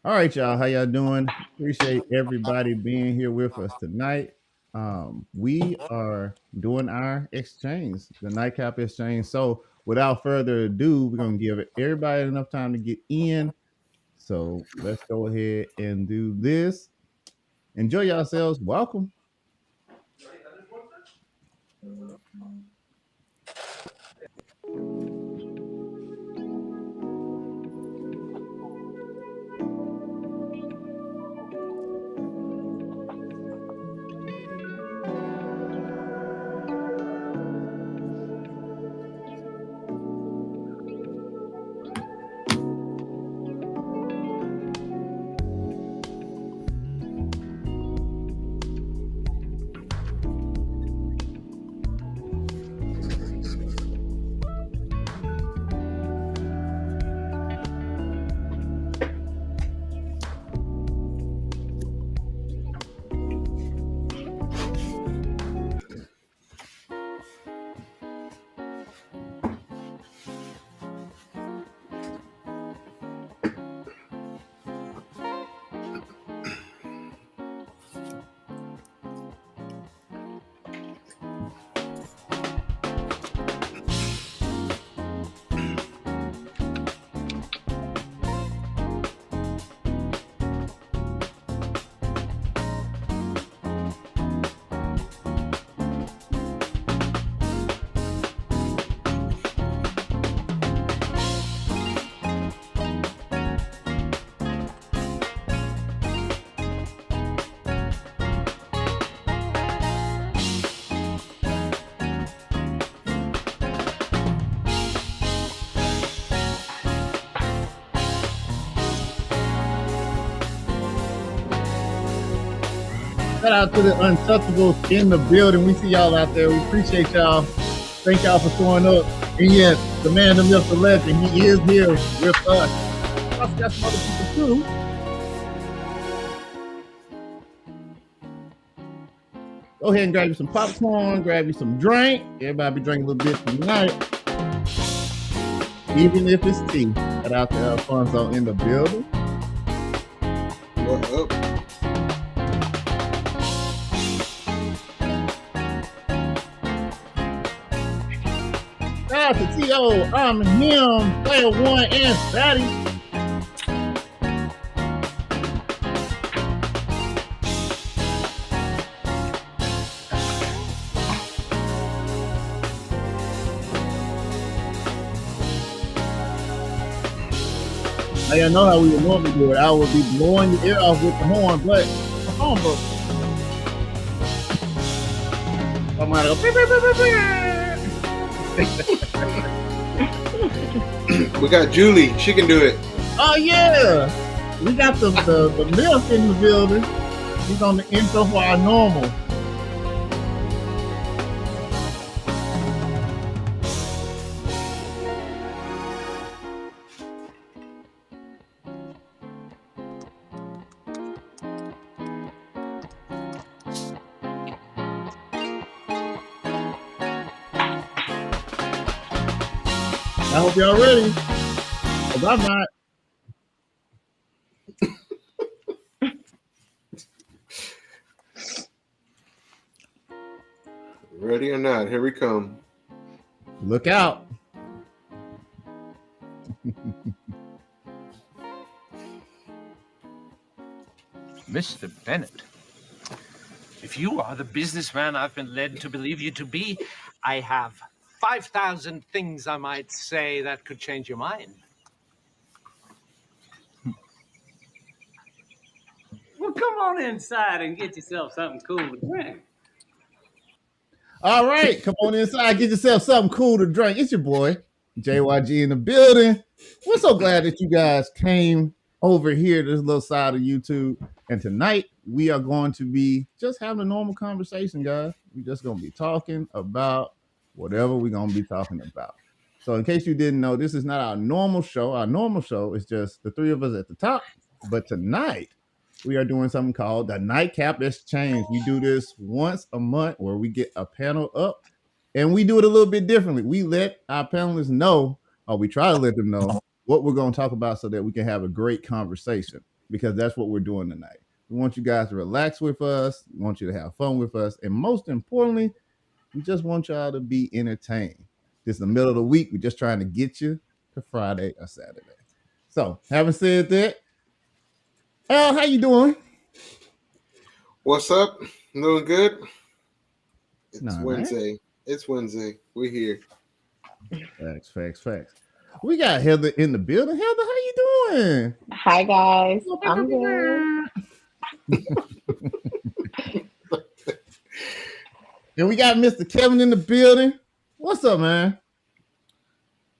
All right, y'all. How y'all doing? Appreciate everybody being here with us tonight. We are doing our exchange, the nightcap exchange. So, without further ado, we're gonna give everybody enough time to get in. So, let's go ahead and do this. Enjoy yourselves. Welcome. Shout out to the Untouchables in the building. We see y'all out there. We appreciate y'all. Thank y'all for showing up. And yes, the man, the myth, the legend, he is here with us. Plus, got some other people too. Go ahead and grab you some popcorn, grab you some drink. Everybody be drinking a little bit tonight. Even if it's tea. Shout out to Alfonso in the building. What up? Shout out to T.O., I'm him, Player One, and Fatty. Now y'all know how we would normally do it. I would be blowing your ear off with the horn, but the phone broke. Somebody go, beep, beep, beep, beep, beep. We got Julie. She can do it. Oh yeah, we got the milk in the building. He's on the intro for our normal. I hope y'all ready, cause I'm not. Ready or not, here we come. Look out. Mr. Bennett, if you are the businessman I've been led to believe you to be, I have 5,000 things I might say that could change your mind. Well, come on inside and get yourself something cool to drink. All right, come on inside, get yourself something cool to drink. It's your boy JYG in the building. We're so glad that you guys came over here to this little side of YouTube. And tonight we are going to be just having a normal conversation, guys. We're just going to be talking about whatever we're going to be talking about. So, in case you didn't know, this is not our normal show. Our normal show is just the three of us at the top. But tonight we are doing something called the Nightcap Exchange. We do this once a month where we get a panel up and we do it a little bit differently. We let our panelists know, or we try to let them know, what we're going to talk about so that we can have a great conversation. because that's what we're doing tonight. We want you guys to relax with us. We want you to have fun with us. And most importantly, we just want y'all to be entertained. This is the middle of the week. We're just trying to get you to Friday or Saturday. So, having said that, Al, how you doing? What's up? Doing good? It's Nah, Wednesday. man. It's Wednesday. We're here. Facts. We got Heather in the building. Heather, how you doing? Hi guys, I'm good. And we got Mr. Kevin in the building. What's up, man?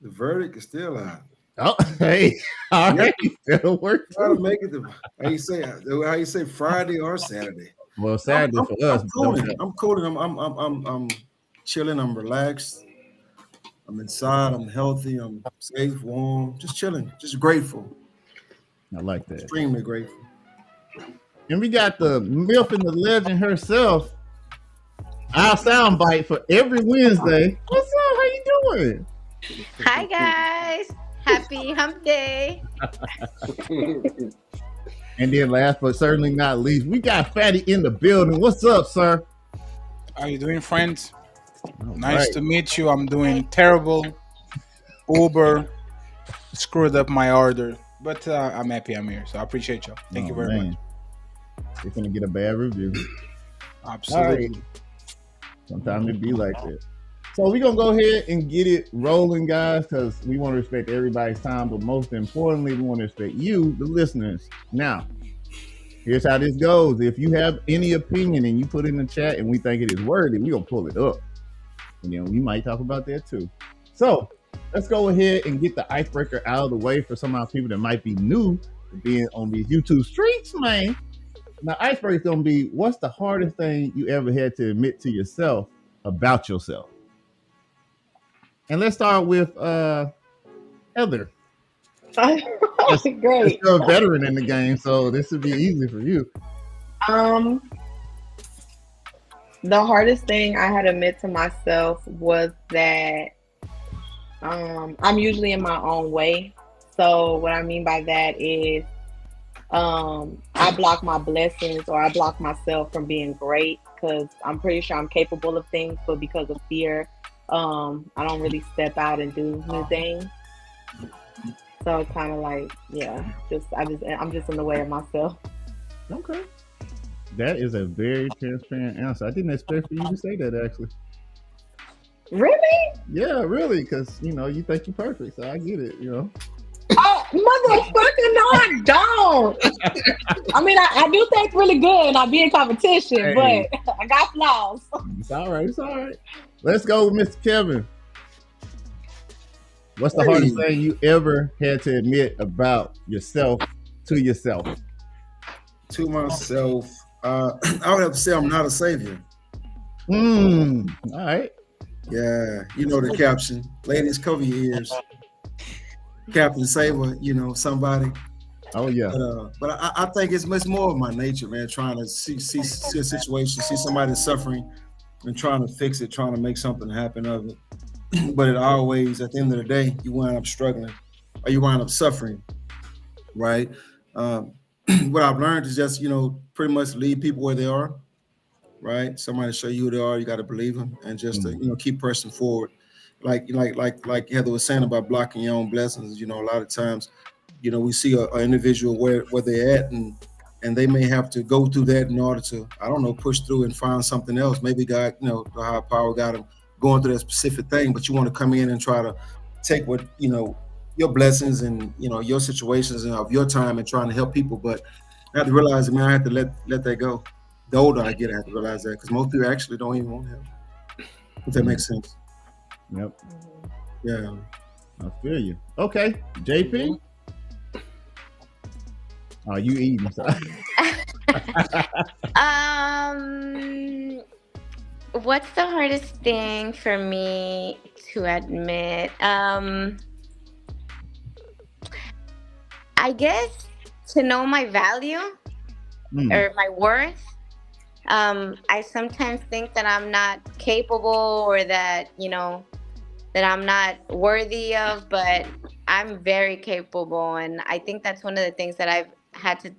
The verdict is still out. Oh, hey, all right, that'll work. Try to make it the how you say Friday or Saturday. Well, Saturday for us. I'm cooling. I'm chilling. I'm relaxed. I'm inside. I'm healthy. I'm safe, warm, just chilling, just grateful. I like that. Extremely grateful. And we got the MILF and the legend herself. Our soundbite for every Wednesday. What's up? How you doing? Hi guys, happy hump day. And then last but certainly not least, we got Fatty in the building. What's up, sir? How you doing, friends? All Nice right. to meet you. I'm doing terrible. Uber screwed up my order, but I'm happy I'm here. So I appreciate you. Thank you very much. We're gonna get a bad review. Absolutely. Sometimes it be like that. So we're gonna go ahead and get it rolling, guys, because we want to respect everybody's time, but most importantly, we want to respect you, the listeners. Now, here's how this goes. If you have any opinion and you put it in the chat and we think it is worthy, we're gonna pull it up. And then we might talk about that too. So let's go ahead and get the icebreaker out of the way for some of our people that might be new to being on these YouTube streets, man. Now, icebreaker is gonna be, what's the hardest thing you ever had to admit to yourself about yourself? And let's start with Heather. Great. You're a veteran in the game, so this would be easy for you. The hardest thing I had to admit to myself was that I'm usually in my own way. So what I mean by that is I block my blessings, or I block myself from being great, because I'm pretty sure I'm capable of things, but because of fear, I don't really step out and do new things. So it's kind of like, I'm just in the way of myself. Okay. That is a very transparent answer. I didn't expect for you to say that, actually. Really? Yeah, really, because, you think you're perfect, so I get it, Oh, motherfucker, no, I don't. I mean, I do things really good, and I be in competition, Hey. but I got flaws. It's all right. Let's go with Mr. Kevin. What's the hardest thing you ever had to admit about yourself to yourself? To myself, I would have to say I'm not a savior. All right. Yeah, you know the caption. Ladies, cover your ears. Captain Saver, somebody. Oh, yeah. But I think it's much more of my nature, man. Trying to see a situation, see somebody suffering, and trying to fix it, trying to make something happen of it. But it always, at the end of the day, you wind up struggling, or you wind up suffering, right? What I've learned is just, pretty much leave people where they are, right? Somebody show you who they are, you got to believe them, and just to, keep pressing forward. Like Heather was saying about blocking your own blessings. A lot of times, we see an individual where they're at, and they may have to go through that in order to, I don't know, push through and find something else. Maybe God, the higher power got them going through that specific thing, but you want to come in and try to take what, your blessings and, your situations and of your time and trying to help people. But I have to realize, man, I have to let that go. The older I get, I have to realize that, because most people actually don't even want help. If that makes sense. Yep. Yeah. I feel you. Okay. JP? Oh, you eating. What's the hardest thing for me to admit? I guess to know my value or my worth. I sometimes think that I'm not capable, or that, that I'm not worthy of, but I'm very capable. And I think that's one of the things that had to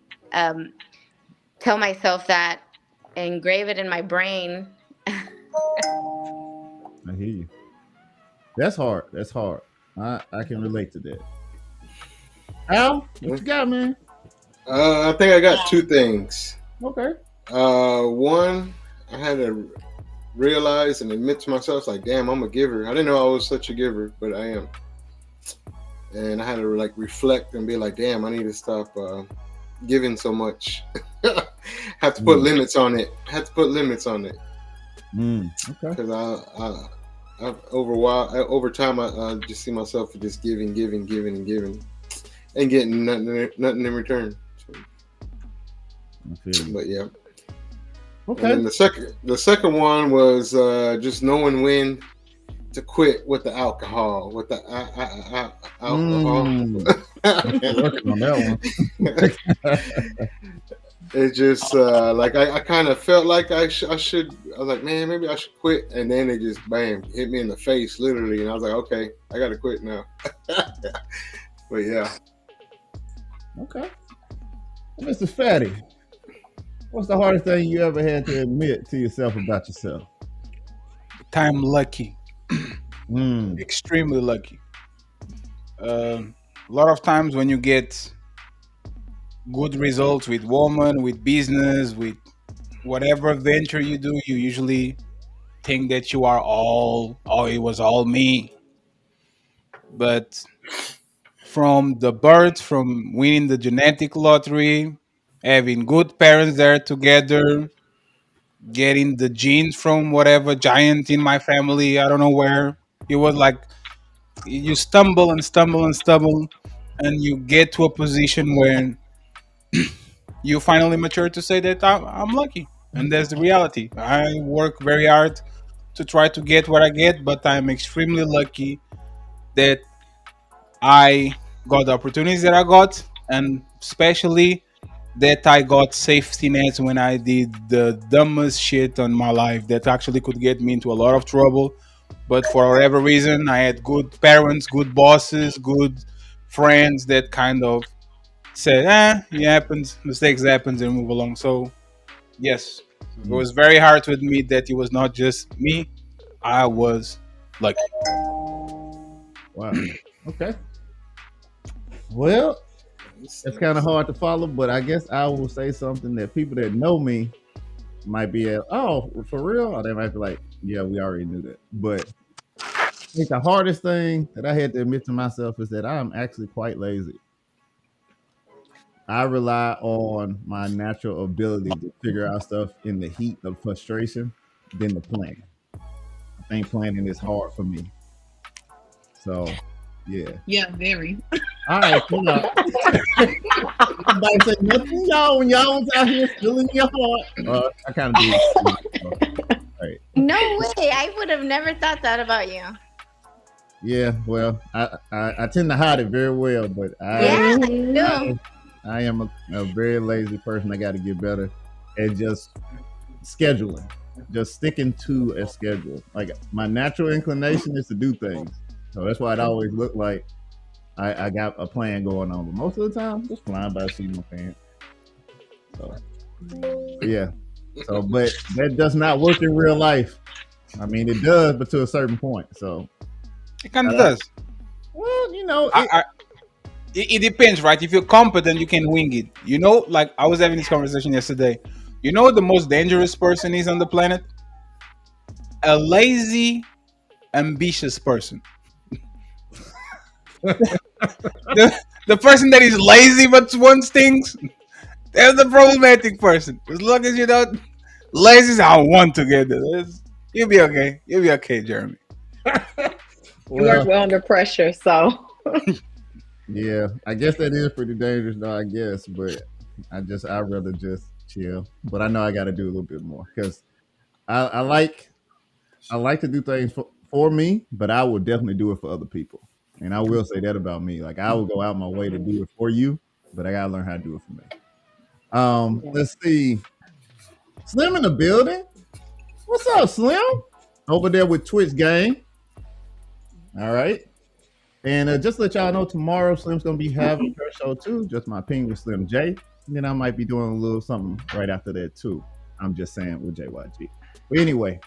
tell myself that, engrave it in my brain. I hear you. That's hard. That's hard. I can relate to that. Al, what you got, man? I think I got two things. Okay. One, I had to realize and admit to myself, like, damn, I'm a giver. I didn't know I was such a giver, but I am. And I had to like reflect and be like, damn, I need to stop giving so much. Have to put limits on it. Okay. Because over time, I just see myself just giving, and getting nothing in return. So, but yeah. Okay. And the second one was just knowing when to quit with the alcohol, alcohol. Working on that one. It just like I kind of felt like I should. I was like, man, maybe I should quit, and then it just bam hit me in the face, literally, and I was like, okay, I gotta quit now. But yeah. Okay. Mr. Fatty, what's the hardest thing you ever had to admit to yourself about yourself? I'm lucky. Extremely lucky. A lot of times when you get good results with woman, with business, with whatever venture you do, you usually think that you are it was all me. But from the birth, from winning the genetic lottery, having good parents there together, getting the genes from whatever giant in my family, I don't know where. It was like you stumble and you get to a position where you finally mature to say that I'm lucky. And that's the reality. I work very hard to try to get what I get, but I'm extremely lucky that I got the opportunities that I got, and especially that I got safety nets when I did the dumbest shit on my life that actually could get me into a lot of trouble. But for whatever reason, I had good parents, good bosses, good friends that kind of said, it happens, mistakes happens, and move along. So, yes, it was very hard to admit that it was not just me. I was lucky. Wow. Okay. Well, it's kind of hard to follow, but I guess I will say something that people that know me might be for real? Or they might be like, yeah, we already knew that. But I think the hardest thing that I had to admit to myself is that I'm actually quite lazy. I rely on my natural ability to figure out stuff in the heat of frustration than to plan. I think planning is hard for me. So, yeah. Yeah, very. All right, come on. Somebody said nothing, y'all, when y'all was out here spilling your heart. I kind of do. Right. No way. I would have never thought that about you. Yeah, well, I tend to hide it very well, but I do. I am a very lazy person. I got to get better at just scheduling, just sticking to a schedule. Like my natural inclination is to do things, so that's why it always looked like I got a plan going on. But most of the time, just flying by the seat of my pants. So yeah. So, but that does not work in real life. I mean, it does, but to a certain point. So it kind of does. Well, you know, it depends, right? If you're competent, you can wing it. You know, like I was having this conversation yesterday. You know what the most dangerous person is on the planet? A lazy, ambitious person. the person that is lazy but wants things, that's the problematic person. As long as you're not lazy, I want to get this. You'll be okay. You'll be okay, Jeremy. You work well under pressure, so. Yeah, I guess that is pretty dangerous, though. I guess, but I'd rather just chill. But I know I got to do a little bit more because I like to do things for me, but I will definitely do it for other people. And I will say that about me. Like I will go out my way to do it for you, but I gotta learn how to do it for me. Let's see. Slim in the building. What's up, Slim? Over there with Twitch Gang. All right. And just to let y'all know, tomorrow Slim's gonna be having her show too. Just my opinion with Slim J. And then I might be doing a little something right after that too. I'm just saying with JYG. But anyway,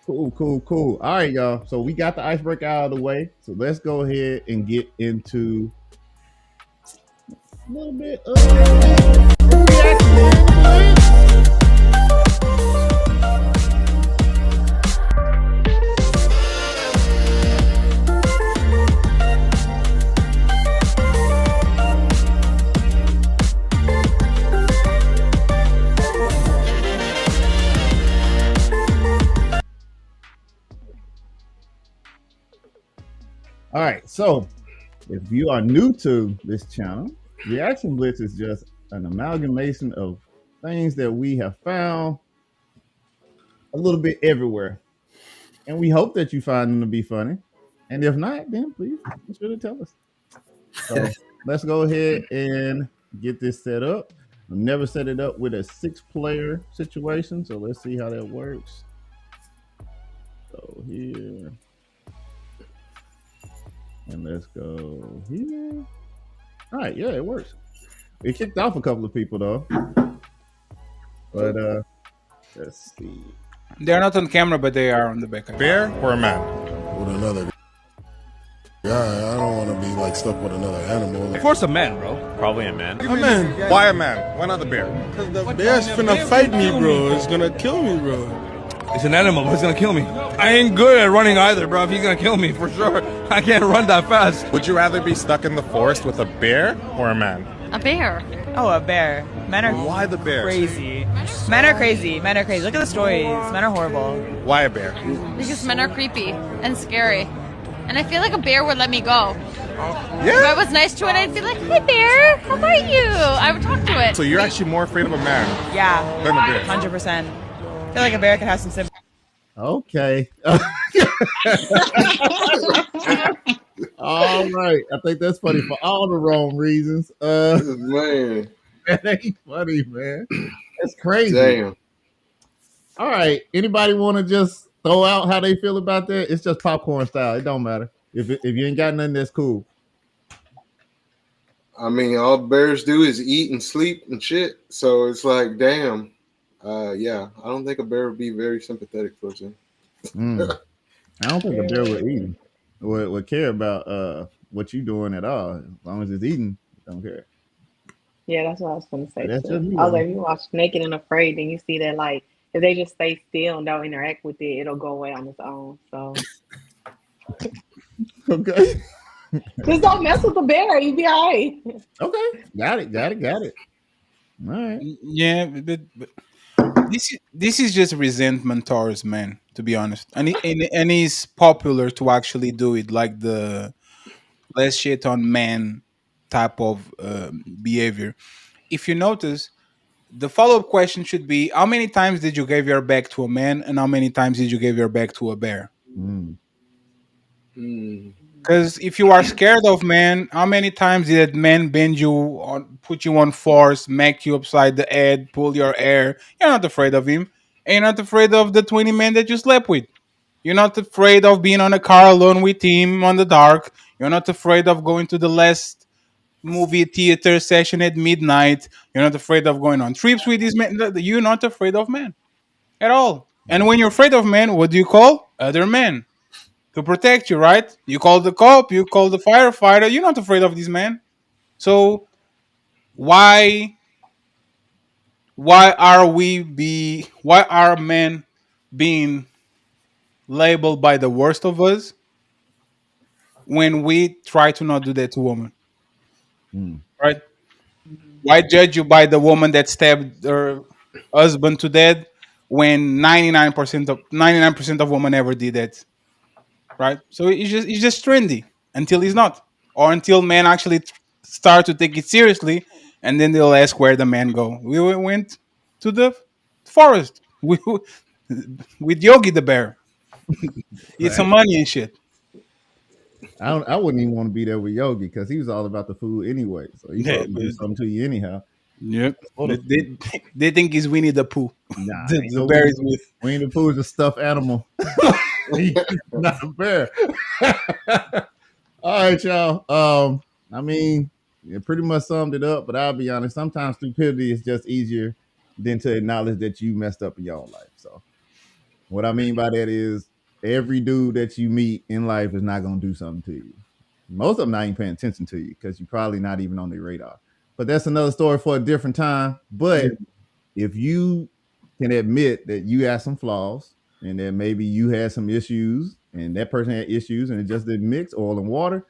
cool. All right, y'all. So we got the icebreaker out of the way. So let's go ahead and get into a little bit of reaction. All right, so if you are new to this channel, Reaction Blitz is just an amalgamation of things that we have found a little bit everywhere. And we hope that you find them to be funny. And if not, then please be sure to tell us. So let's go ahead and get this set up. I've never set it up with a 6-player situation, so let's see how that works. So here. And let's go here. All right, yeah, it works. It kicked off a couple of people though. But let's see. They're not on camera, but they are on the back. Bear or a man? With another guy, I don't want to be like stuck with another animal. Of course a man, bro. Probably a man. A man. Why a man? Why not the bear? Because the bear's finna fight me, bro. It's gonna kill me, bro. It's an animal, but it's gonna kill me. I ain't good at running either, bro. If he's gonna kill me, for sure. I can't run that fast. Would you rather be stuck in the forest with a bear or a man? A bear. Oh, a bear. Men are Why the bear? crazy. Men are crazy. Men are crazy. Look at the stories. Men are horrible. Why a bear? Because men are creepy and scary. And I feel like a bear would let me go. Yeah. If I was nice to it, I'd be like, hey bear, how are you? I would talk to it. So you're actually more afraid of a man Yeah. than a bear? 100%. I feel like a bear could have some sympathy. Okay. All right. I think that's funny for all the wrong reasons. Man, That ain't funny, man. That's crazy. damn. All right. Anybody want to just throw out how they feel about that? It's just popcorn style. It don't matter. If you ain't got nothing, that's cool. I mean, all bears do is eat and sleep and shit. So it's like, damn. Yeah, I don't think a bear would be very sympathetic towards him. I don't think a bear would eat. Would care about what you doing at all. As long as it's eating, don't care. Yeah, that's what I was gonna say That's just too. me, I was though. like, you watch Naked and Afraid, and you see that like if they just stay still and don't interact with it, it'll go away on its own. So Okay. just don't mess with the bear, you be all right. Okay. Got it. All right. Yeah, but this is just resentment towards men, to be honest. And he's popular to actually do it, like the less shit on men type of behavior. If you notice, the follow-up question should be: how many times did you give your back to a man, and how many times did you give your back to a bear? Because if you are scared of men, how many times did men bend you on, put you on force, smack you upside the head, pull your hair? You're not afraid of him. And you're not afraid of the 20 men that you slept with. You're not afraid of being on a car alone with him on the dark. You're not afraid of going to the last movie theater session at midnight. You're not afraid of going on trips with these men. You're not afraid of men at all. And when you're afraid of men, what do you call? Other men. To protect you, right? You call the cop, you call the firefighter. You're not afraid of these men. So why are men being labeled by the worst of us when we try to not do that to women? Right? Why judge you by the woman that stabbed her husband to death when 99% of women ever did that? Right? So it's just trendy until it's not, or until men actually start to take it seriously, and then they'll ask where the men go. We went to the forest with Yogi the bear. Eat some money and shit. I wouldn't even want to be there with Yogi because he was all about the food anyway. So he probably do something to you anyhow. Yep. They think he's Winnie the Pooh. Nah, the bear is with Winnie the Pooh is a stuffed animal. He's not a bear. All right, y'all. I mean, it pretty much summed it up, but I'll be honest, sometimes stupidity is just easier than to acknowledge that you messed up in your own life. So what I mean by that is every dude that you meet in life is not gonna do something to you. Most of them not even paying attention to you because you're probably not even on their radar. But that's another story for a different time. But if you can admit that you have some flaws and that maybe you had some issues and that person had issues and it just didn't mix oil and water,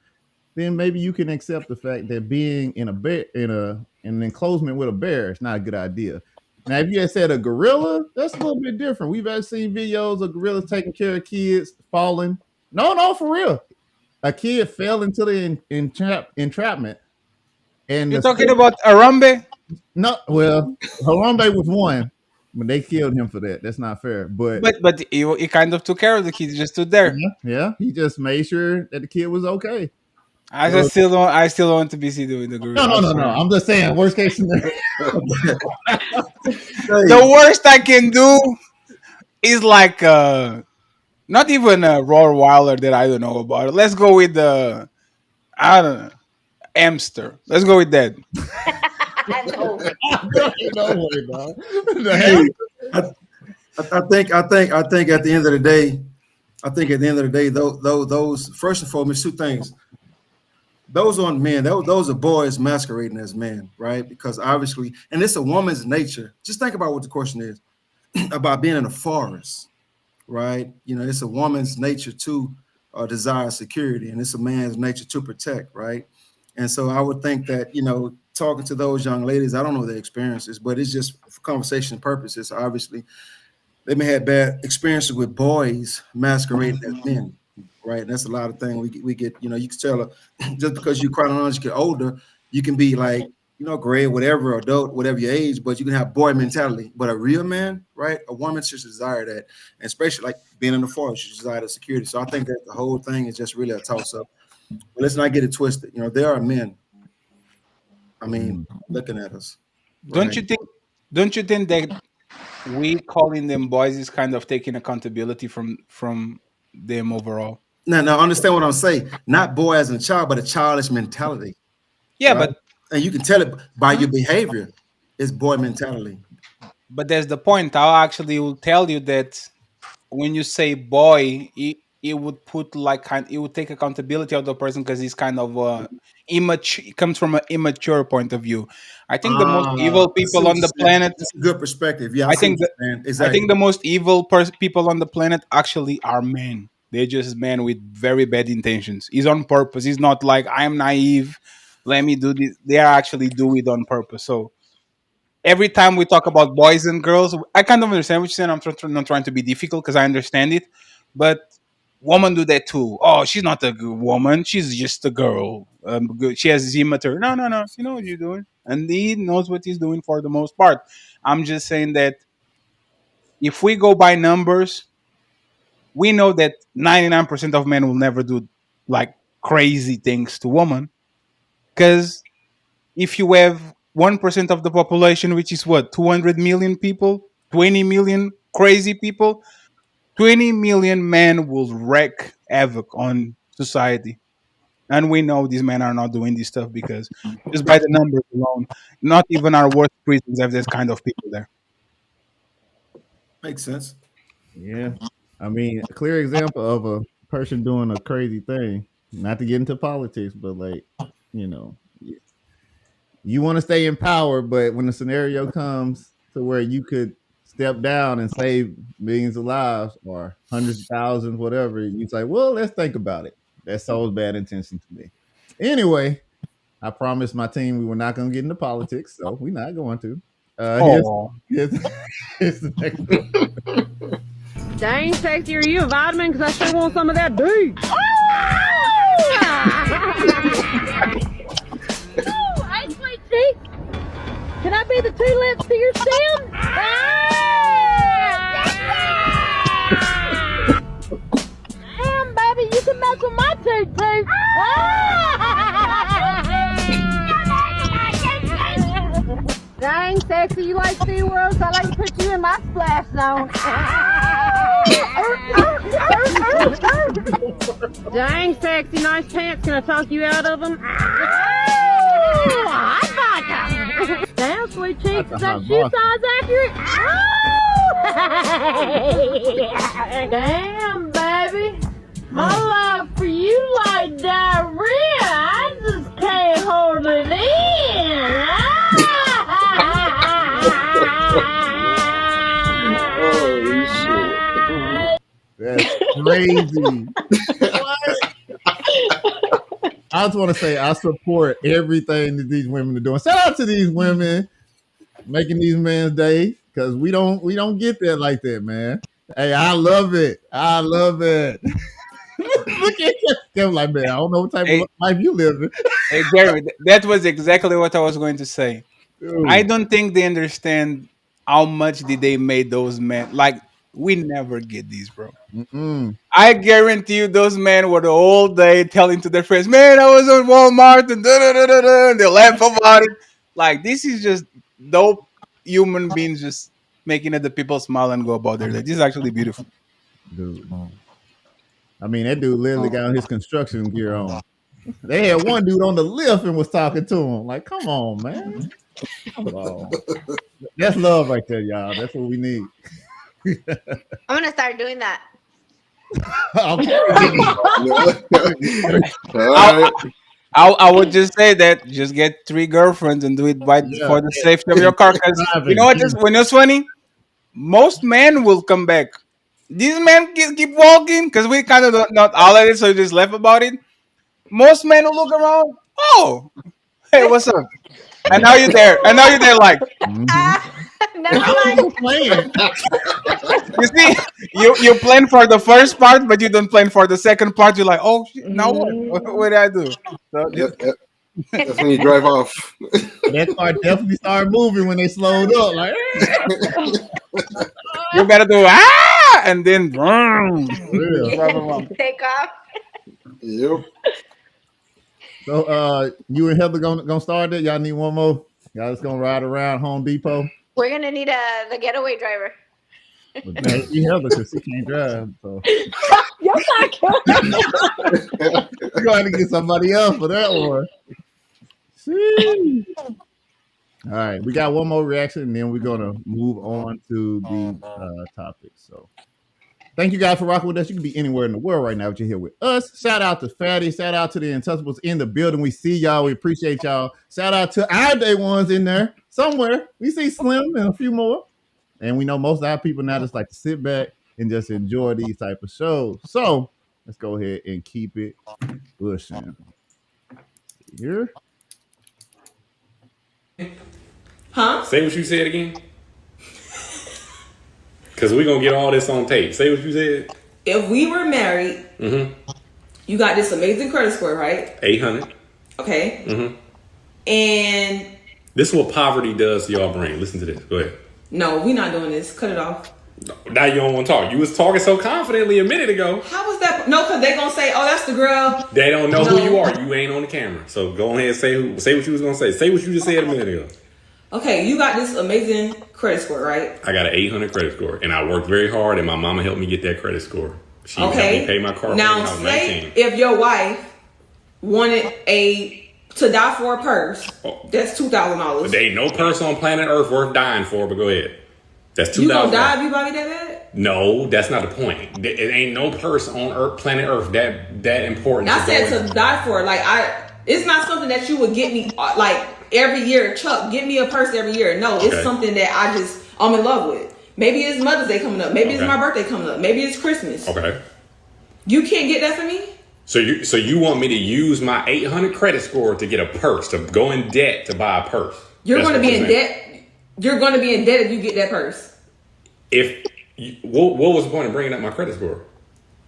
then maybe you can accept the fact that being in an enclosement with a bear is not a good idea. Now, if you had said a gorilla, that's a little bit different. We've ever seen videos of gorillas taking care of kids falling. No, for real. A kid fell into the entrapment. And you're talking about Harambe? No, well, Harambe was one, but they killed him for that. That's not fair. But he kind of took care of the kid. He just stood there. Yeah, he just made sure that the kid was okay. I still don't want to be seen doing the gorilla. No. I'm just saying, worst case scenario. The worst I can do is like not even a Rottweiler that I don't know about. Let's go with the I don't know, hamster. Let's go with that. I think at the end of the day, those first and foremost, two things. Those aren't men. Those are boys masquerading as men, right? Because obviously, and it's a woman's nature. Just think about what the question is about being in a forest, right? You know, it's a woman's nature to desire security, and it's a man's nature to protect, right? And so I would think that, you know, talking to those young ladies, I don't know their experiences, but it's just for conversation purposes. Obviously, they may have bad experiences with boys masquerading as men. Right, and that's a lot of things we get. You know, you can tell just because you chronologically older, you can be like, you know, gray, whatever, adult, whatever your age, but you can have boy mentality. But a real man, right? A woman should desire that, and especially like being in the forest, you desire the security. So I think that the whole thing is just really a toss up. But let's not get it twisted. You know, there are men. I mean, looking at us. Don't you think that we calling them boys is kind of taking accountability from them overall? Now understand what I'm saying. Not boy as a child, but a childish mentality. Yeah, right? And you can tell it by your behavior. It's boy mentality. But there's the point. I actually will tell you that when you say boy, it would put it would take accountability of the person because he's kind of immature. It comes from an immature point of view. I think the most evil people on the planet. That's a good perspective. Yeah, I think the most evil people on the planet actually are men. They're just men with very bad intentions. It's on purpose. It's not like I'm naive. Let me do this. They actually do it on purpose. So every time we talk about boys and girls, I kind of understand what you're saying. I'm not trying to be difficult because I understand it. But women do that too. Oh, she's not a good woman. She's just a girl. She has immature. No. You know what you're doing. And he knows what he's doing for the most part. I'm just saying that if we go by numbers, we know that 99% of men will never do like crazy things to women. Because if you have 1% of the population, which is what, 200 million people, 20 million crazy people, 20 million men will wreak havoc on society. And we know these men are not doing this stuff because just by the numbers alone, not even our worst prisons have this kind of people there. Makes sense. Yeah. I mean, a clear example of a person doing a crazy thing, not to get into politics, but like, you know, you want to stay in power, but when the scenario comes to where you could step down and save millions of lives or hundreds of thousands, whatever, you say, well, let's think about it. That shows bad intention to me. Anyway, I promised my team we were not going to get into politics, so we're not going to. Here's the next one. Dang, sexy, are you a vitamin? Because I sure want some of that D. Ooh, hey, sweet tea. Can I be the two lips to your stem? Damn, baby, you can mess with my tooth too. Dang, sexy, you like SeaWorld, so I like to put you in my splash zone. Dang, sexy, nice pants. Can I talk you out of them? Damn, sweet cheeks. Is that shoe size accurate? Damn, baby. My love for you like diarrhea. I just can't hold it in. Holy shit. That's crazy. I just want to say I support everything that these women are doing. Shout out to these women making these men's day, because we don't get that like that, man. Hey, I love it. I love it. Look at you. I'm like, man, I don't know what type of life you living. Hey, Jerry, that was exactly what I was going to say. Dude. I don't think they understand how much did they made those men. Like, we never get these, bro. I guarantee you those men were the whole day telling to their friends, man, I was on Walmart and da-da-da-da-da, and they laugh about it. Like, this is just dope human beings just making other people smile and go about their day. This is actually beautiful. Dude. I mean, that dude literally got his construction gear on. They had one dude on the lift and was talking to him. Like, come on, man. Come on. That's love right there, y'all. That's what we need. I'm gonna start doing that. I would just say that just get 3 girlfriends and do it for the safety of your car. Because you know what? When it's funny, most men will come back. These men keep walking because we kind of not all at it, so we just laugh about it. Most men will look around. Oh, hey, what's up? And now you're there. Like. Never mind. You see, you plan for the first part, but you don't plan for the second part. You're like, oh, shit, now what? What did I do? So, That's when you drive off. That car definitely started moving when they slowed up. Like, you gotta do and then take off. Yep. So you and Heather gonna start it? Y'all need one more? Y'all just gonna ride around Home Depot? We're gonna need the getaway driver. But Heather, because she can't drive. So You're not we're going to get somebody else for that one. See? All right, we got one more reaction, and then we're gonna move on to the topic. So, thank you guys for rocking with us. You can be anywhere in the world right now, but you're here with us. Shout out to Fatty. Shout out to the Untouchables in the building. We see y'all. We appreciate y'all. Shout out to our day ones in there somewhere. We see Slim and a few more, and we know most of our people now just like to sit back and just enjoy these type of shows. So let's go ahead and keep it pushing. Here. Huh? Say what you said again. Because we're going to get all this on tape. Say what you said. If we were married, you got this amazing credit score, right? 800. Okay. And this is what poverty does to y'all brain. Listen to this. Go ahead. no, we're not doing this. Cut it off. Now you don't want to talk. You was talking so confidently a minute ago. How was that? No, because they going to say, oh, that's the girl. They don't know who you are. You ain't on the camera. So go ahead and say what you was going to say. Say what you just said a minute ago. Okay, you got this amazing credit score, right? I got an 800 credit score, and I worked very hard, and my mama helped me get that credit score. She helped me pay my car now, when I was say 19. if your wife wanted to die for a purse, that's $2,000. But there ain't no purse on planet Earth worth dying for, but go ahead. That's $2,000. You gonna die if you buy me that bad? No, that's not the point. It ain't no purse on planet Earth that important. I said to die for. Like it's not something that you would get me like every year. Chuck, get me a purse every year. No, it's something that I'm in love with. Maybe it's Mother's Day coming up. Maybe it's my birthday coming up. Maybe it's Christmas. Okay. You can't get that for me? So you want me to use my 800 credit score to get a purse, to go in debt to buy a purse? You're going to be in debt. You're going to be in debt if you get that purse. What was the point of bringing up my credit score?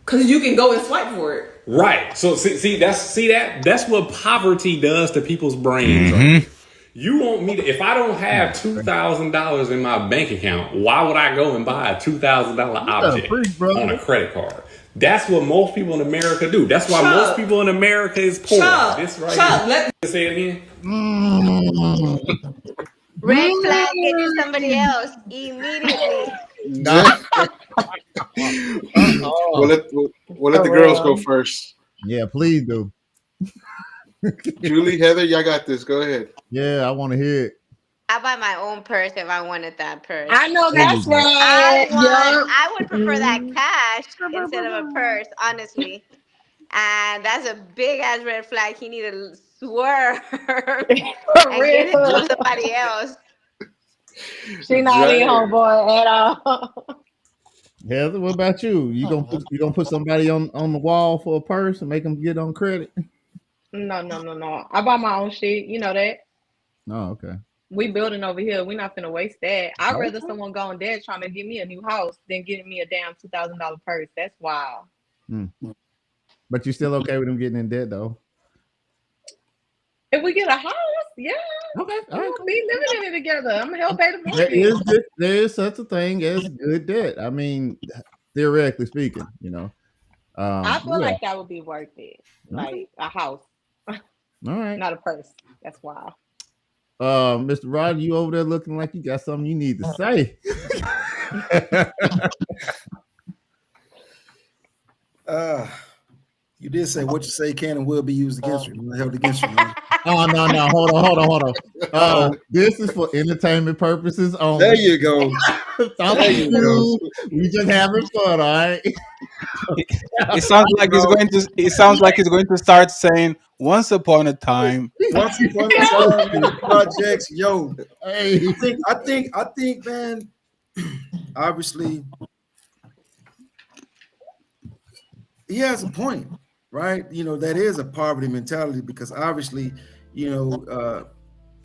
Because you can go and swipe for it. Right. So that's what poverty does to people's brains. Right? You want me to, if I don't have $2,000 in my bank account, why would I go and buy a $2,000 object on a credit card? That's what most people in America do. That's why most people in America is poor. This right here. Say it again. Red flag, get you somebody else immediately. We'll let the girls go first. Yeah, please do. Julie, Heather, y'all got this. Go ahead. Yeah, I want to hear it. I buy my own purse if I wanted that purse. I know that's right. I would prefer that cash instead of a purse, honestly. And that's a big ass red flag. He need to swerve and get it to somebody else. She not in homeboy at all. Heather, what about you? You gonna put somebody on the wall for a purse and make them get on credit? No. I buy my own shit. You know that. Oh, okay. We building over here. We're not finna waste that. I'd rather someone go on dead trying to give me a new house than getting me a damn $2,000 purse. That's wild. But you still okay with them getting in debt though? If we get a house, yeah. Okay. All right, we'll be living in it together. I'm gonna help pay the mortgage. There is such a thing as good debt. I mean, theoretically speaking, you know. I feel like that would be worth it. Like a house. All right. Not a purse. That's wild. Mr. Rod, you over there looking like you got something you need to say. You did say what you say can and will be used against you. Held against you, man. Oh no, hold on. This is for entertainment purposes only. There you go. There you go. We just having fun, all right? It sounds like he's going to. It sounds like he's going to start saying, "Once upon a time." Once upon a time in the projects, yo. Hey. I think, man. Obviously, he has a point, right? You know, that is a poverty mentality because obviously, you know,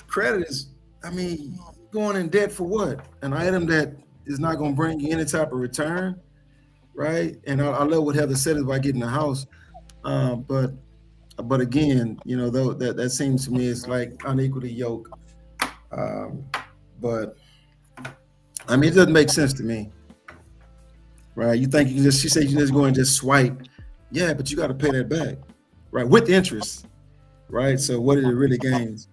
credit is. I mean, going in debt for what? An item that is not going to bring you any type of return. Right, and I love what Heather said about getting a house, but again, you know, though that seems to me it's like unequally yoked. But I mean, it doesn't make sense to me, right? You think you can just? She said you just go and just swipe, yeah, but you got to pay that back, right, with interest, right? So what did it really gains?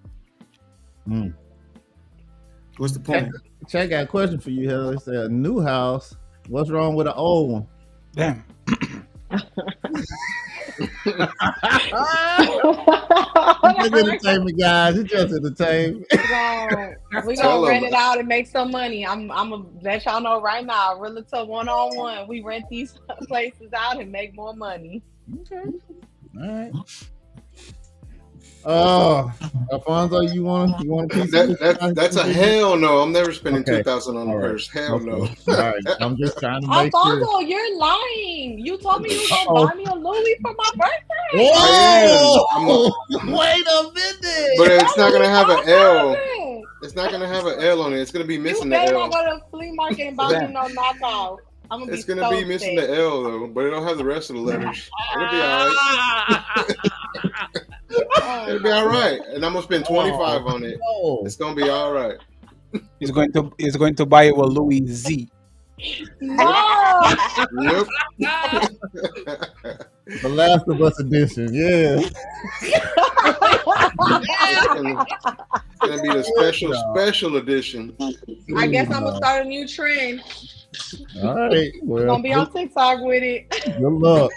What's the point? I got a question for you, Heather. It's a new house. What's wrong with an old one? Damn. It's entertainment, guys. It's just entertainment. We're gonna rent it out and make some money. I'm gonna let y'all know right now. Realtor 101. We rent these places out and make more money. Okay. All right. Oh, Alfonso, you want a piece of that's a hell no. I'm never spending $2,000 on a purse. Hell no. All right, I'm just trying to make Alfonso, sure. you're lying. You told me you were gonna buy me a Louis for my birthday. Whoa! Wait a minute. But it's not gonna have an L. It's not gonna have an L on it. It's gonna be missing the You better L. not go to the flea market and buy me no knockoff. I'm gonna It's gonna be missing the L though, but it'll have the rest of the letters. It'll be all right. It'll be all right, and I'm gonna spend 25 on it. It's gonna be all right. He's going to buy you a Louis Z. No. Yep. The Last of Us edition, yeah. It's gonna be the special edition. I guess I'm gonna start a new trend. All right. Well, I'm gonna be on TikTok with it. Good luck.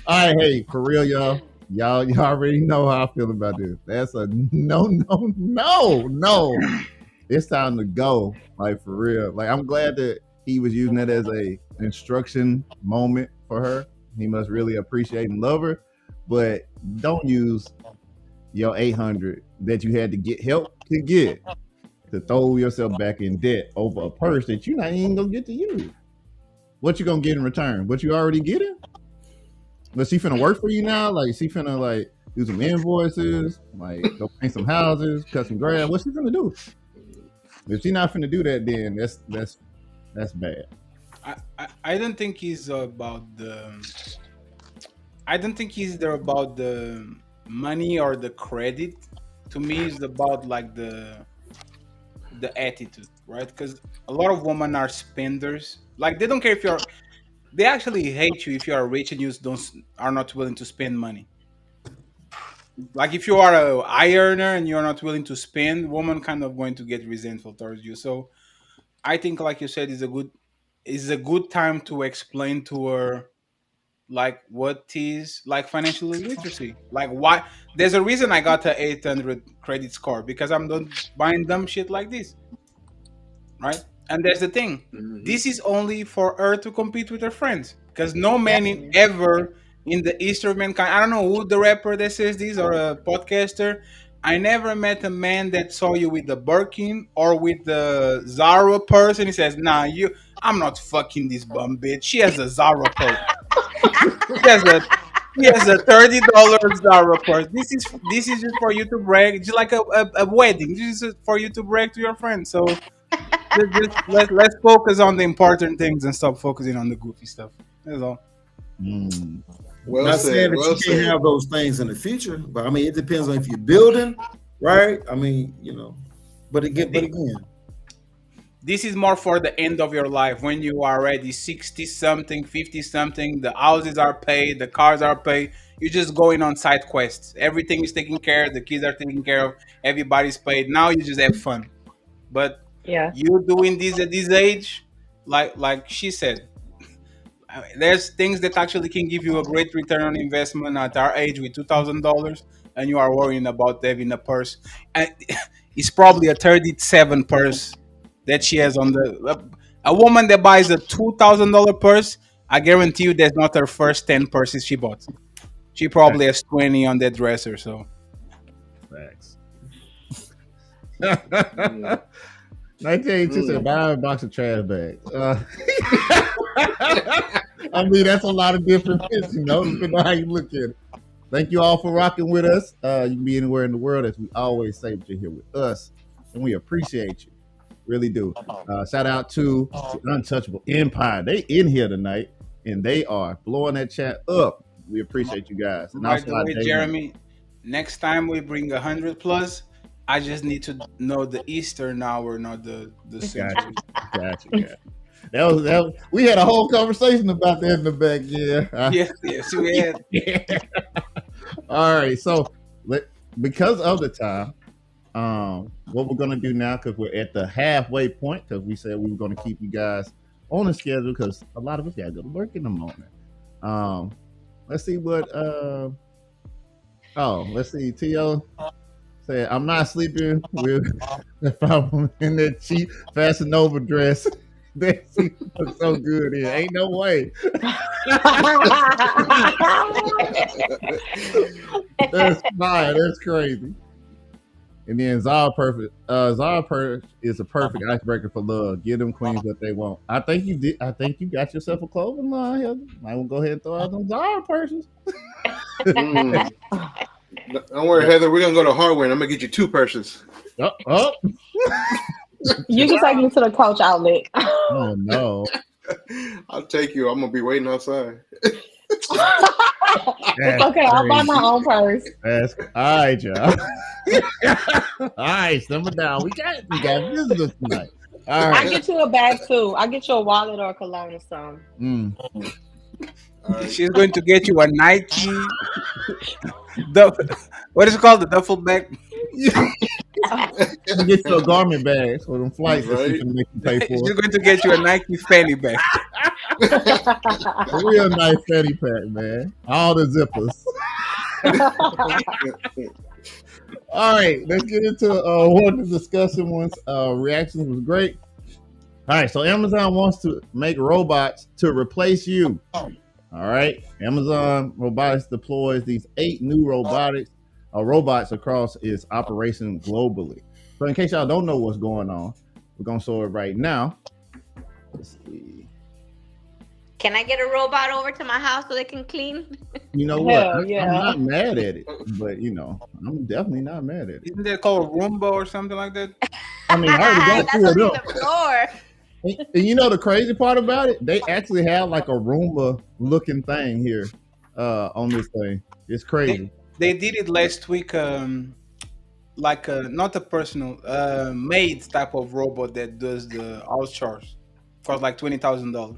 All right, hey, for real, y'all. Y'all already know how I feel about this. That's a no. It's time to go. Like, for real. Like, I'm glad that he was using it as a instruction moment for her. He must really appreciate and love her. But don't use your 800 that you had to get help to get to throw yourself back in debt over a purse that you're not even gonna get to use. What you gonna get in return? What you already getting? Was she finna work for you now? Like, she finna like do some invoices, like go paint some houses, cut some grass? What's she finna do? If she not finna do that, then that's bad. I don't think he's about the. I don't think he's there about the money or the credit. To me, it's about like the attitude, right? Because a lot of women are spenders. Like, they don't care if you're. They actually hate you if you are rich and you are not willing to spend money. Like, if you are a high earner and you're not willing to spend, women kind of going to get resentful towards you. So I think, like you said, it's a good it's a good time to explain to her like what is like financial literacy. Like why there's a reason I got a 800 credit score because I'm not buying dumb shit like this. Right? And there's the thing. This is only for her to compete with her friends. Because no man ever in the history of mankind, I don't know who the rapper that says this or a podcaster. I never met a man that saw you with the Birkin or with the Zara purse and he says, nah, I'm not fucking this bum bitch. She has a Zara purse. He has a $30 Zara purse. This is just for you to brag. Just like a wedding. This is for you to brag to your friends. So let's focus on the important things and stop focusing on the goofy stuff. That's all. Well, not saying that you can't have those things in the future, but I mean it depends on if you're building, right? I mean, but again, this is more for the end of your life when you are already 60 something, 50 something. The houses are paid, the cars are paid. You're just going on side quests. Everything is taken care of. The kids are taken care of. Everybody's paid. Now you just have fun. But you doing this at this age, like she said, there's things that actually can give you a great return on investment at our age with $2,000, and you are worrying about having a purse. And it's probably a 37 purse that she has on a woman that buys a $2,000 purse. I guarantee you, that's not her first 10 purses she bought. She probably has 20 on that dresser. So, facts. 1982 said, buy a box of trash bags. I mean, that's a lot of different fits, depending on how you look at it. Thank you all for rocking with us. You can be anywhere in the world, as we always say, but you're here with us, and we appreciate you. Really do. Shout out to the Untouchable Empire. They in here tonight, and they are blowing that chat up. We appreciate you guys. And by the way, Jeremy, next time we bring 100 plus, I just need to know the Eastern hour, not the Central. Gotcha. That was we had a whole conversation about that in the back. Yes, we had. All right, so because of the time, what we're gonna do now, because we're at the halfway point, because we said we were gonna keep you guys on the schedule, because a lot of us gotta go to work in the morning. Let's see what. Let's see. T.O. said, "I'm not sleeping with if I'm in that cheap Fashion Nova dress." That looks so good here. Ain't no way. That's fire. That's crazy. And then Zara Purse is a perfect icebreaker for love. Give them queens what they want. I think you did. I think you got yourself a clothing line, Heather. Might want to go ahead and throw out some Zara purses. Don't worry, Heather. We're gonna go to Hardware. And I'm gonna get you 2 purses. You can take me to the Coach outlet. Oh no! I'll take you. I'm gonna be waiting outside. It's okay. I'll buy my own purse. All right, y'all. All right, simmer down. We got visitors tonight. All right. I get you a bag too. I get you a wallet or a cologne or something. She's going to get you a Nike. What is it called? The duffel bag. Get you a garment bag for them flights that she can make you pay for. She's going to get you a Nike fanny bag. A real nice fanny pack, man. All the zippers. All right, let's get into one of the discussion ones. Reactions was great. All right, so Amazon wants to make robots to replace you. All right, Amazon Robotics deploys these 8 new robots across its operation globally. So in case y'all don't know what's going on, we're gonna show it right now. Let's see. Can I get a robot over to my house so they can clean? You know what? I'm not mad at it, but I'm definitely not mad at it. Isn't that called a Roomba or something like that? I mean, I already got 2 of them. The floor. And you know the crazy part about it? They actually have like a Roomba looking thing here on this thing. It's crazy. They did it last week, like not a personal maid type of robot that does the house chores for like $20,000.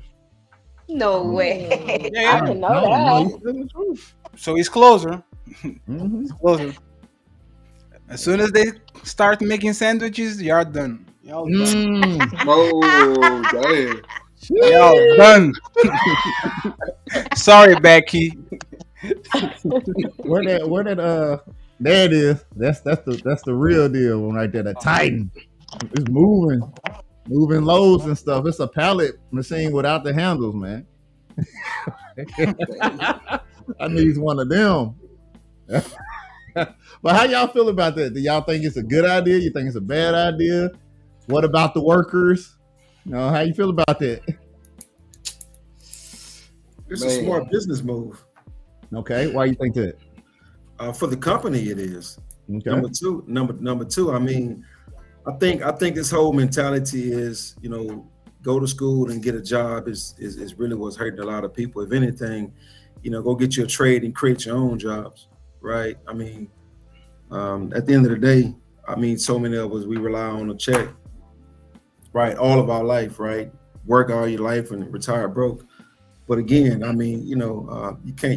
No way. Yeah, I didn't know that. So it's closer. It's closer. As soon as they start making sandwiches, you're done. Oh, damn. Yo, done. Sorry, Becky. Where that there it is. That's the real deal one right there. The Titan. It's moving loads and stuff. It's a pallet machine without the handles, man. I need one of them. But how y'all feel about that? Do y'all think it's a good idea? You think it's a bad idea? What about the workers? How you feel about that? It's a smart business move. Okay, why you think that? For the company, it is. Okay. Number two. I mean, I think this whole mentality is, go to school and get a job is really what's hurting a lot of people. If anything, go get you a trade and create your own jobs, right? I mean, at the end of the day, I mean, so many of us, we rely on a check, right? All of our life, right? Work all your life and retire broke. But again, I mean, you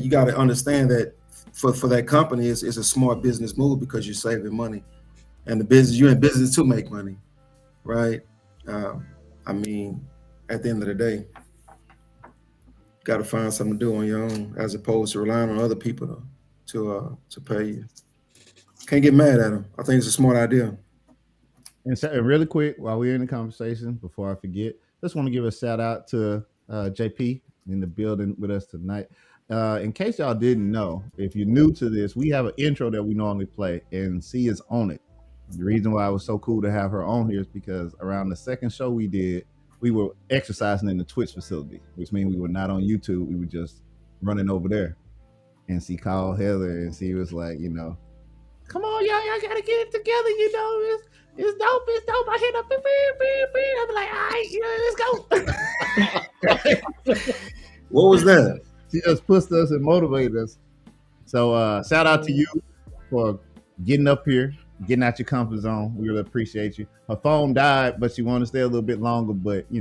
got to understand that for that company, it's a smart business move because you're saving money, and you're in business to make money, right? I mean, at the end of the day, got to find something to do on your own as opposed to relying on other people to pay you. Can't get mad at them. I think it's a smart idea. And so, really quick, while we're in the conversation, before I forget, just want to give a shout out to JP in the building with us tonight. In case y'all didn't know, if you're new to this, we have an intro that we normally play, and C is on it. The reason why it was so cool to have her on here is because around the second show we did, we were exercising in the Twitch facility, which means we were not on YouTube. We were just running over there. And she called Heather, and she was like, come on, y'all gotta get it together. It's dope. I hit up, I'm like, all right, let's go. What was that? She just pushed us and motivated us. So shout out to you for getting up here, getting out your comfort zone. We really appreciate you. Her phone died, but she wanted to stay a little bit longer, but we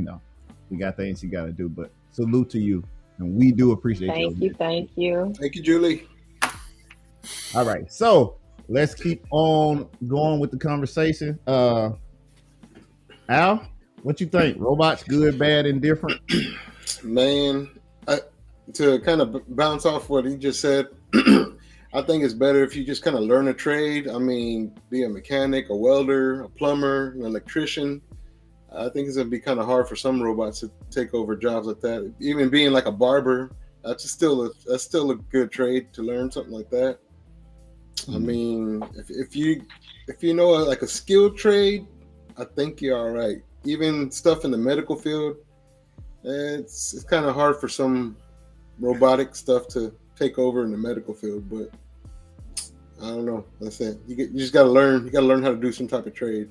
got things she got to do. But salute to you, and we do appreciate you. Thank you. Thank you, Julie. All right, so let's keep on going with the conversation. Al, what you think? Robots good, bad, and different? Man, to kind of bounce off what he just said, I think it's better if you just kind of learn a trade. I mean, be a mechanic, a welder, a plumber, an electrician. I think it's gonna be kind of hard for some robots to take over jobs like that. Even being like a barber, that's still a good trade to learn something like that. I mean, if you know like a skilled trade, I think you're all right. Even stuff in the medical field, it's kind of hard for some robotic stuff to take over in the medical field. But I don't know. That's it. You just got to learn. You got to learn how to do some type of trade.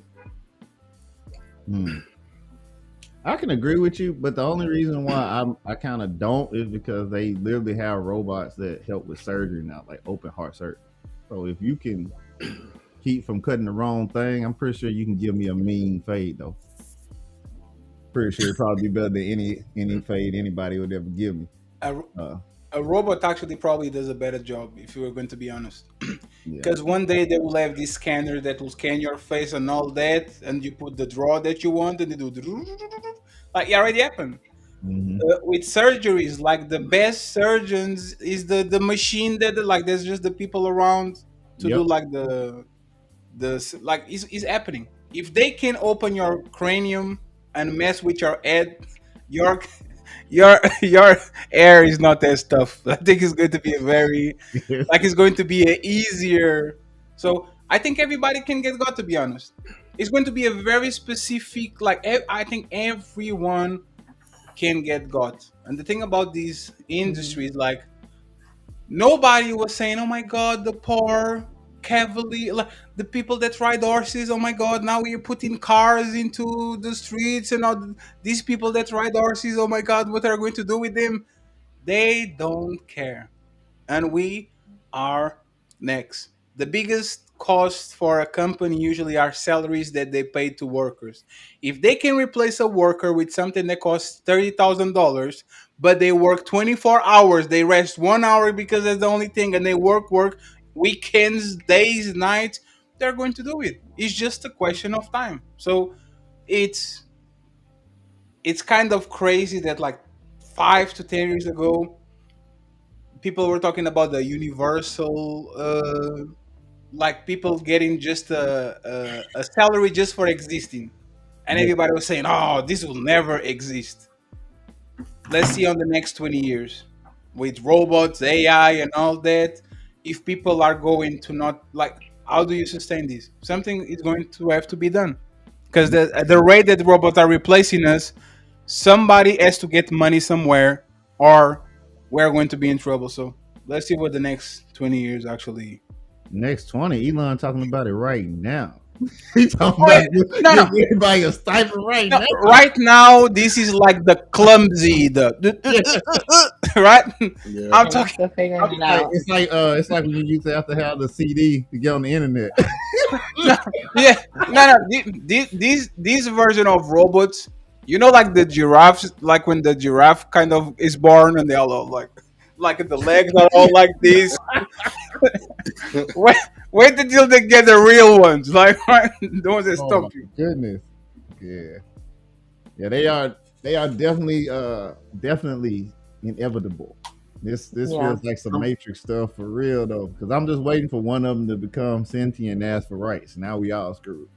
I can agree with you, but the only reason why I kind of don't is because they literally have robots that help with surgery now, like open heart surgery. So if you can keep from cutting the wrong thing, I'm pretty sure you can give me a mean fade though. Pretty sure it'd probably be better than any fade anybody would ever give me. A robot actually probably does a better job, if you were going to be honest. Because one day they will have this scanner that will scan your face and all that, and you put the draw that you want, and they do like it already happened. With surgeries, like the best surgeons is the machine that like there's just the people around to do like the like is happening. If they can open your cranium and mess with your head, your air is not that tough. I think it's going to be it's going to be a easier. So I think everybody can get God, to be honest. It's going to be a very specific, I think everyone can get God. And the thing about these industries, like nobody was saying, oh my God, the poor cavalry, like the people that ride horses, oh my God, now we're putting cars into the streets and all these people that ride horses, oh my God, what are we going to do with them? They don't care. And we are next. The biggest cost for a company usually are salaries that they pay to workers. If they can replace a worker with something that costs $30,000, but they work 24 hours, they rest 1 hour because that's the only thing, and they work weekends, days, nights, they're going to do it. It's just a question of time. So it's it's kind of crazy that like 5 to 10 years ago, people were talking about the universal, like people getting just a salary just for existing, and everybody was saying, "Oh, this will never exist." Let's see on the next 20 years with robots, AI, and all that, if people are going to not like, how do you sustain this? Something is going to have to be done, because the rate that robots are replacing us, somebody has to get money somewhere, or we're going to be in trouble. So let's see what the next 20 years actually. Next 20, Elon talking about it right now. He's talking about everybody a stipend right now. Right now, this is like the clumsy, right? Yeah. I'm talking. It's like when you used to have to have the CD to get on the internet. This version of robots, you know, like the giraffes, like when the giraffe kind of is born and they all like the legs are all like this. Wait until they get the real ones, like the ones that stop you. Goodness, yeah, they are definitely inevitable. This feels like some Matrix stuff for real though, because I'm just waiting for one of them to become sentient and ask for rights. Now we all screwed.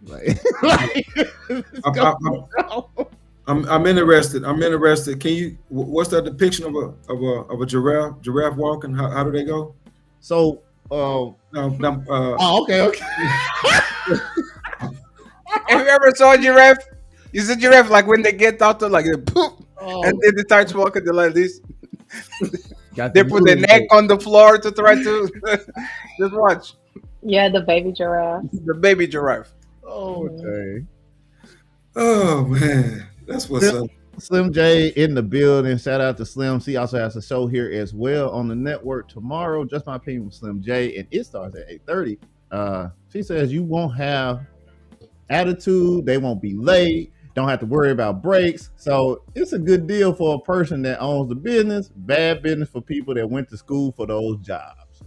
I'm interested. Can you? What's that depiction of a giraffe walking? How do they go? So, okay. Have you ever saw a giraffe? Is a giraffe like when they get out of like they poop, and then they start walking, they're like this. They put their neck on the floor to try to just watch. Yeah, the baby giraffe. The baby giraffe. Oh, okay. Oh man, that's what's up. Slim J in the building. Shout out to Slim. She also has a show here as well on the network tomorrow. Just My Opinion with Slim J, and it starts at 8:30. She says you won't have attitude. They won't be late. Don't have to worry about breaks. So it's a good deal for a person that owns the business. Bad business for people that went to school for those jobs.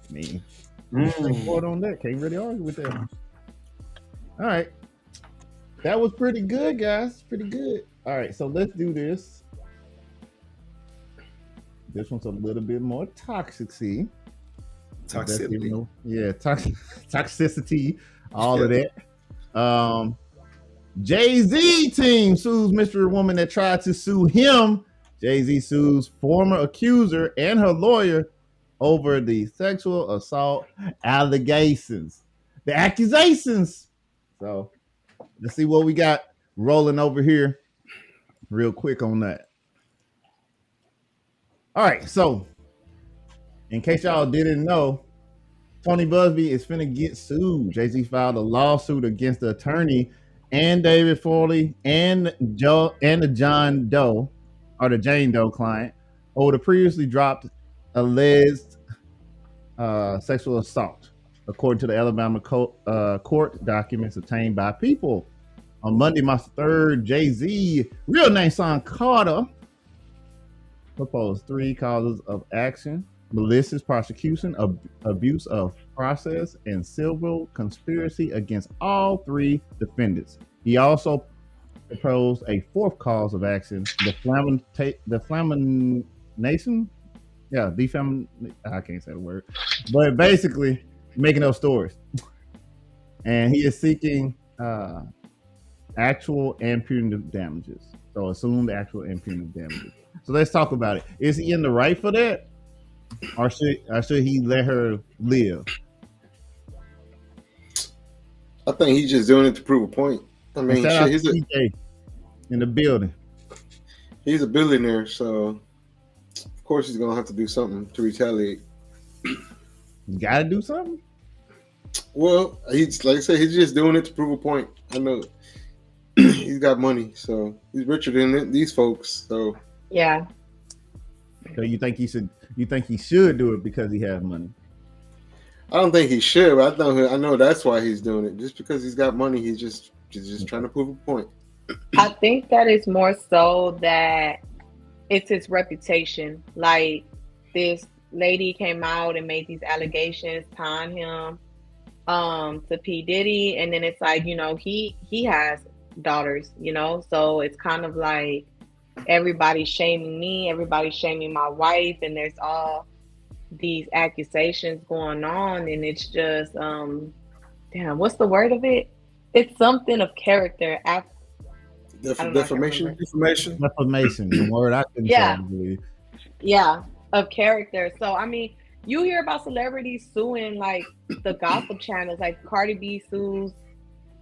I mean, report on that. Can't really argue with that. All right. That was pretty good, guys. Pretty good. All right, so let's do this. This one's a little bit more toxicity. Toxicity. Yeah, toxicity. All of that. Jay-Z team sues mystery woman that tried to sue him. Jay-Z sues former accuser and her lawyer over the sexual assault allegations. The accusations. So let's see what we got rolling over here real quick on that. All right, so in case y'all didn't know, Tony Busby is finna get sued. Jay-Z filed a lawsuit against the attorney and David Foley and the John Doe, or the Jane Doe client, over the previously dropped alleged sexual assault, according to the Alabama court documents obtained by People. On Monday, March 3rd, Jay-Z, real name Sean Carter, proposed 3 causes of action: malicious prosecution, abuse of process, and civil conspiracy against all 3 defendants. He also proposed a 4th cause of action: I can't say the word, but basically making those stories. And he is seeking actual and punitive damages. So assumed actual and punitive damages. So let's talk about it. Is he in the right for that? Or should he let her live? I think he's just doing it to prove a point. I mean, he's in the building. He's a billionaire, so of course he's gonna have to do something to retaliate. You gotta do something. Well, he's like I said, he's just doing it to prove a point. I know he's got money, so he's richer than these folks. So yeah. So you think he should? You think he should do it because he has money? I don't think he should, but I know that's why he's doing it. Just because he's got money, he's just trying to prove a point. I think that is more so that it's his reputation. Like, this lady came out and made these allegations tying him to P. Diddy, and then it's like, you know, he has daughters, you know? So it's kind of like everybody's shaming me, everybody's shaming my wife, and there's all these accusations going on, and it's just damn, what's the word of it? It's something of character. Defamation. The word I couldn't Yeah. say. Yeah, of character. So I mean, you hear about celebrities suing like the gossip channels, like Cardi B sues,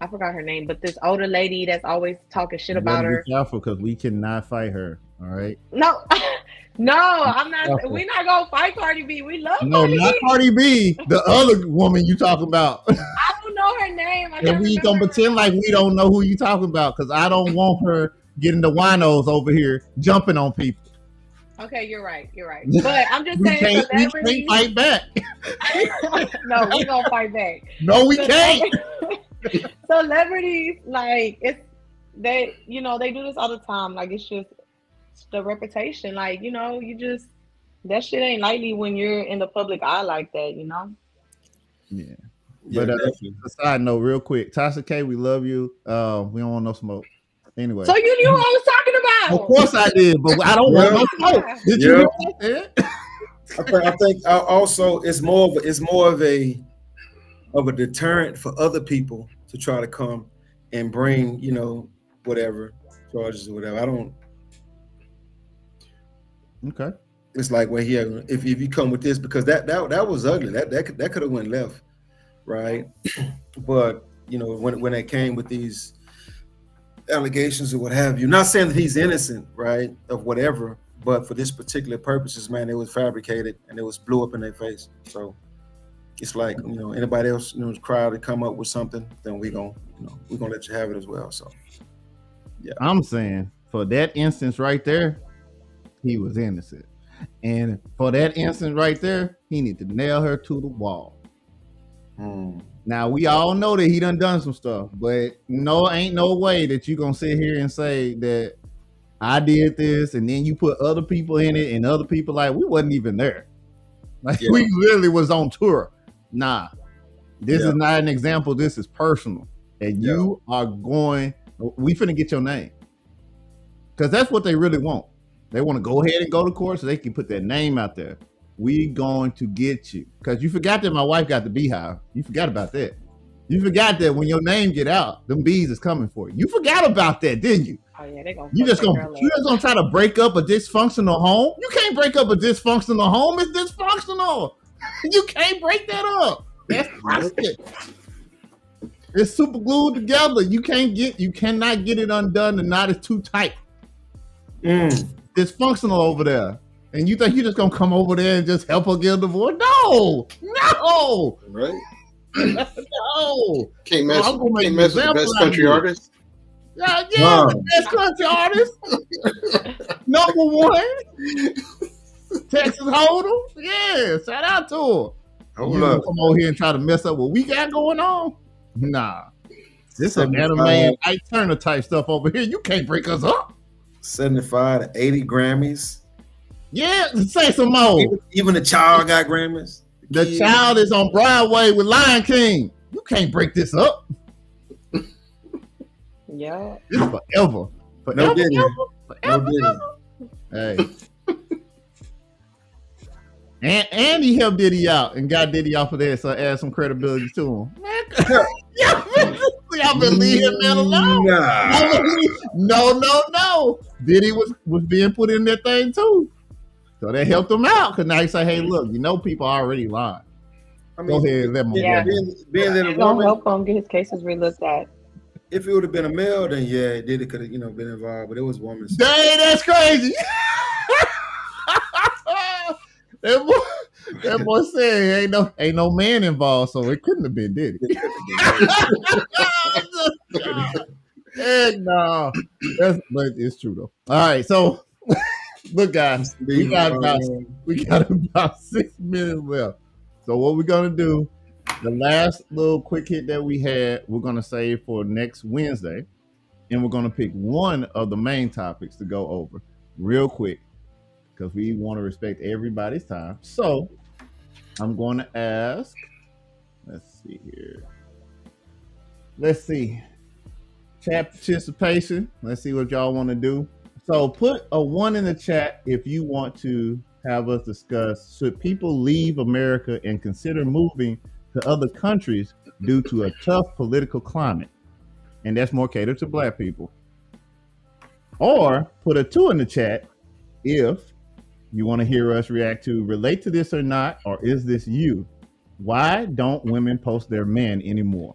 I forgot her name, but this older lady that's always talking shit about her. Be careful, because we cannot fight her. All right. No, no, I'm not. We're not gonna fight Cardi B. We love No, Cardi not B. Cardi B. The other woman you talking about. I don't know her name. I And can't we remember. gonna pretend like we don't know who you talking about, because I don't want her getting the winos over here jumping on people. Okay, you're right. You're right. But I'm just We saying, can't celebrities. fight back. No, we gonna fight back. No, we can't. Celebrities, like they do this all the time. Like it's just the reputation. Like you just that shit ain't lightly when you're in the public eye like that. Yeah. But a side note, real quick, Tasha K, we love you. We don't want no smoke. Anyway. So you knew what I was talking about. Of course I did, but I don't want no smoke. Did you hear what I said? I think also it's more of a deterrent for other people to try to come and bring whatever charges or whatever. I don't. Okay. It's like, well, here, if you come with this, because that was ugly. That could have went left, right? But when it came with these allegations or what have you, not saying that he's innocent, right, of whatever, but for this particular purposes, man, it was fabricated and it was blew up in their face. So it's like, anybody else, crowd to come up with something, then we're gonna let you have it as well. So yeah, I'm saying for that instance right there, he was innocent. And for that instance right there, he need to nail her to the wall. Now we all know that he done some stuff, but ain't no way that you gonna sit here and say that I did this, and then you put other people in it, and other people like we wasn't even there. Like we literally was on tour. Nah, this is not an example. This is personal, and you are going. We finna get your name, because that's what they really want. They want to go ahead and go to court so they can put their name out there. We going to get you, because you forgot that my wife got the beehive. You forgot about that. You forgot that when your name get out, them bees is coming for you. You forgot about that, didn't you? Oh yeah, they gonna. You just gonna try to break up a dysfunctional home? You can't break up a dysfunctional home. It's dysfunctional. You can't break that up. That's plastic. It's super glued together. You cannot get it undone. The knot is too tight. Dysfunctional over there. And you think you're just gonna come over there and just help her get a divorce? No. Right. No. Can't mess with the best country artist. Yeah, the best country artist. Number one. Texas Hold'em. Yeah, shout out to her. You gonna come over here and try to mess up what we got going on? Nah. This is anime Ike Turner type stuff over here. You can't break us up. 75 to 80 Grammys. Yeah, say some more. Even the child got Grammys. The child is on Broadway with Lion King. You can't break this up. Yeah. This is forever. No Diddy. Hey. And he helped Diddy out and got Diddy off of there, so add some credibility to him. Y'all been leave him man alone. No. Diddy was being put in that thing too. So that helped him out, because now he say, hey, look, people already lying. Go ahead and let my being that a It's gonna woman, help him get his cases relooked at. if it would have been a male, then Diddy could have, been involved, but it was woman. Dang, that's crazy. That boy said ain't no man involved, so it couldn't have been Diddy. Heck no. But it's true though. All right, so look, guys, we got about 6 minutes left. So what we're gonna do, the last little quick hit that we had, we're gonna save for next Wednesday, and we're gonna pick one of the main topics to go over real quick, because we want to respect everybody's time. So I'm going to ask, let's see here. chat participation. Let's see what y'all want to do. So put a 1 in the chat if you want to have us discuss, should people leave America and consider moving to other countries due to a tough political climate? And that's more catered to Black people. Or put a 2 in the chat if you want to hear us react to relate to this or not, or is this you? Why don't women post their men anymore?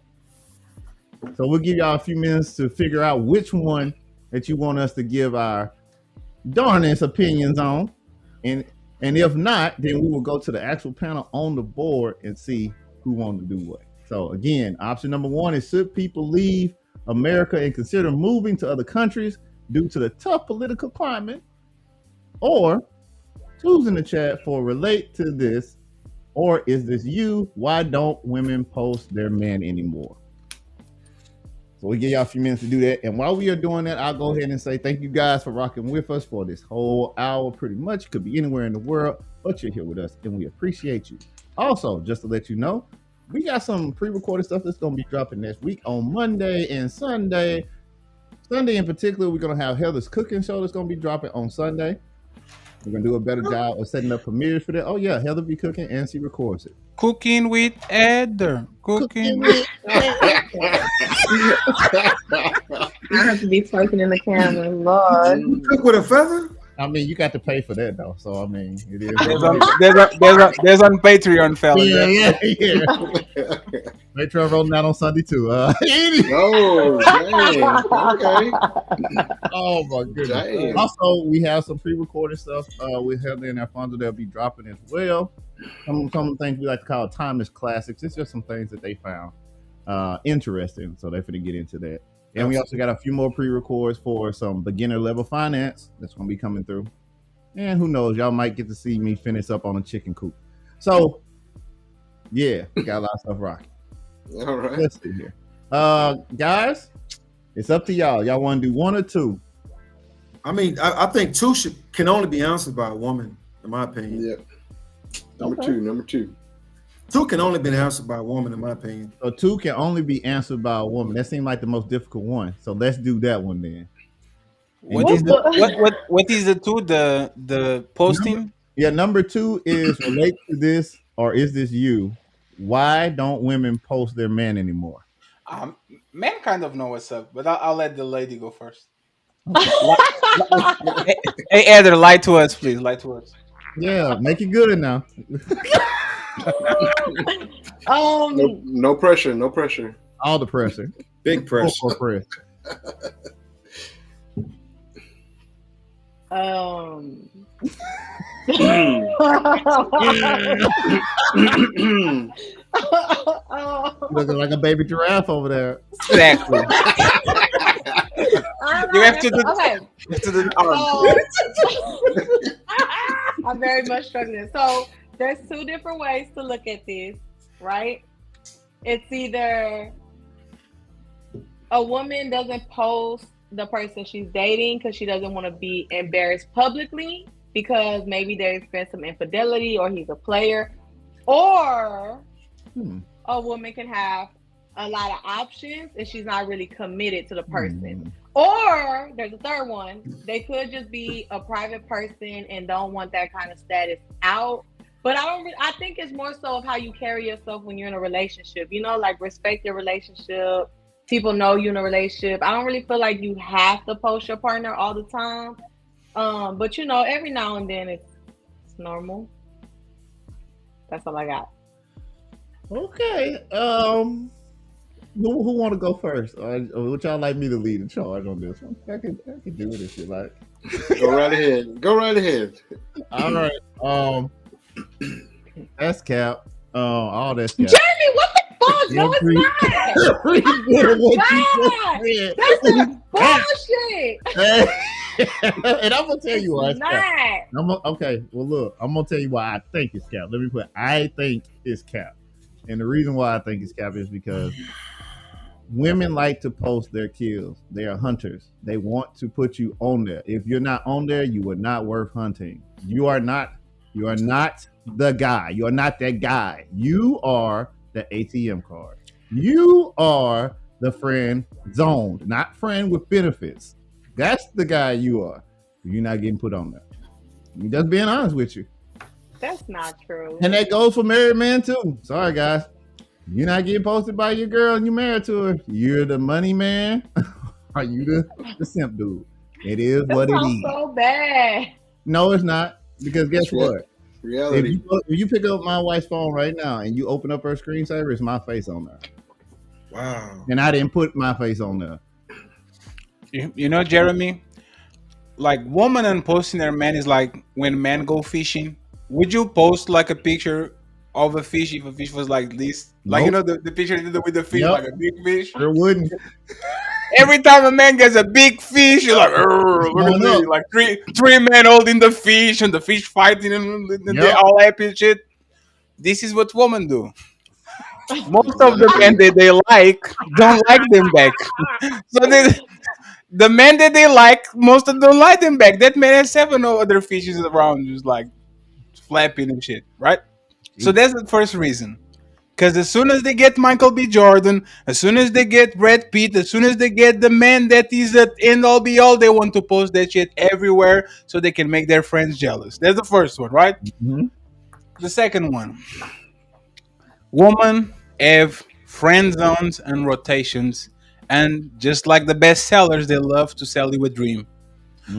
So we'll give y'all a few minutes to figure out which one that you want us to give our darnest opinions on. And if not, then we will go to the actual panel on the board and see who wants to do what. So again, option number 1 is, should people leave America and consider moving to other countries due to the tough political climate? Or choose in the chat for relate to this, or is this you? Why don't women post their men anymore? So we give y'all a few minutes to do that. And while we are doing that, I'll go ahead and say thank you guys for rocking with us for this whole hour. Pretty much could be anywhere in the world, but you're here with us and we appreciate you. Also, just to let you know, we got some pre-recorded stuff that's going to be dropping next week on Monday and Sunday. Sunday in particular, we're going to have Heather's cooking show that's going to be dropping on Sunday. We're going to do a better job of setting up premieres for that. Oh yeah, Heather be cooking and she records it. Cooking with Heather. Cooking with I have to be twerking in the camera, Lord. You cook with a feather? I mean, you got to pay for that though. So I mean, it is. There's on Patreon, fellas. Yeah. Patreon rolling out on Sunday too. Oh, dang. Okay. Oh my goodness. Dang. Also, we have some pre-recorded stuff with Heather and Alfonso that'll be dropping as well. Some things we like to call timeless classics. It's just some things that they found interesting, so they're going to get into that. And we also got a few more pre-records for some beginner level finance that's going to be coming through. And who knows, y'all might get to see me finish up on a chicken coop. So, yeah, we got a lot of stuff rocking. All right. Let's see here. Guys, it's up to y'all. Y'all want to do 1 or 2? I mean, I think 2 can only be answered by a woman, in my opinion. Yep. Number two. 2 can only be answered by a woman, in my opinion. So 2 can only be answered by a woman. That seemed like the most difficult one. So let's do that one then. What is the 2? The posting? Number 2 is relate to this, or is this you? Why don't women post their men anymore? Men kind of know what's up, but I'll let the lady go first. Hey, Heather, lie to us, please. Lie to us. Yeah, make it good now. No pressure. No pressure. All the pressure. Big pressure. Full pressure. Looking like a baby giraffe over there. Exactly. You have to do. Okay. You have to do I'm very much struggling. So there's 2 different ways to look at this, right? It's either a woman doesn't post the person she's dating because she doesn't want to be embarrassed publicly because maybe there's been some infidelity or he's a player, or a woman can have a lot of options and she's not really committed to the person. Or there's a third one. They could just be a private person and don't want that kind of status out. But I think it's more so of how you carry yourself when you're in a relationship. You know, like respect your relationship. People know you're in a relationship. I don't really feel like you have to post your partner all the time. But you know, every now and then it's normal. That's all I got. Okay. Who want to go first? Or would y'all like me to lead the charge on this one? I can do it if you like. Go right ahead. Go right ahead. All right. That's Cap. All that's Cap. Jeremy, what the fuck? No, it's not. That's bullshit. And I'm gonna tell you why it's not. Cap. Okay. Well, look, I'm gonna tell you why I think it's Cap. Let me put. I think it's Cap, and the reason why I think it's Cap is because women like to post their kills. They are hunters. They want to put you on there. If you're not on there, you are not worth hunting. You are not the guy. You are not that guy. You are the ATM card. You are the friend zone, not friend with benefits. That's the guy you are. You're not getting put on there. I'm just being honest with you. That's not true. And that goes for married men too. Sorry, guys. You're not getting posted by your girl and you married to her. You're the money man. Are you the simp dude? It is That what it sounds is. so bad. No, it's not. Because guess what? Reality. If you pick up my wife's phone right now and you open up her screensaver, it's my face on there. Wow. And I didn't put my face on there. You know, Jeremy, like woman and posting their man is like when men go fishing. Would you post like a picture of a fish if a fish was like this? Like, you know, the picture with the fish, like a big fish? Sure wouldn't. Every time a man gets a big fish, you're like, look at me. Like three men holding the fish and the fish fighting and they're all happy and shit. This is what women do. Most of the men that they like don't like them back. So the men that they like, most of them don't like them back. That man has 7 other fishes around just like flapping and shit, right? So that's the first reason. Because as soon as they get Michael B. Jordan, as soon as they get Brad Pitt, as soon as they get the man that is at end all be all, they want to post that shit everywhere so they can make their friends jealous. That's the first one, right? Mm-hmm. The second one. Women have friend zones and rotations, and just like the best sellers, they love to sell you a dream.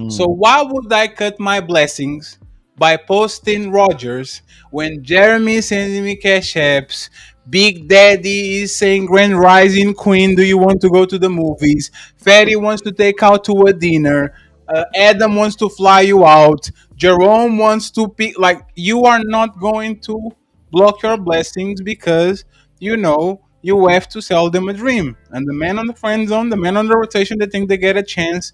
So why would I cut my blessings by posting Rogers when Jeremy is sending me cash apps? Big Daddy is saying Grand Rising Queen, do you want to go to the movies? Fatty wants to take out to a dinner. Adam wants to fly you out. Jerome wants to pick. Like, you are not going to block your blessings because you know you have to sell them a dream. And the man on the friend zone, the man on the rotation, they think they get a chance.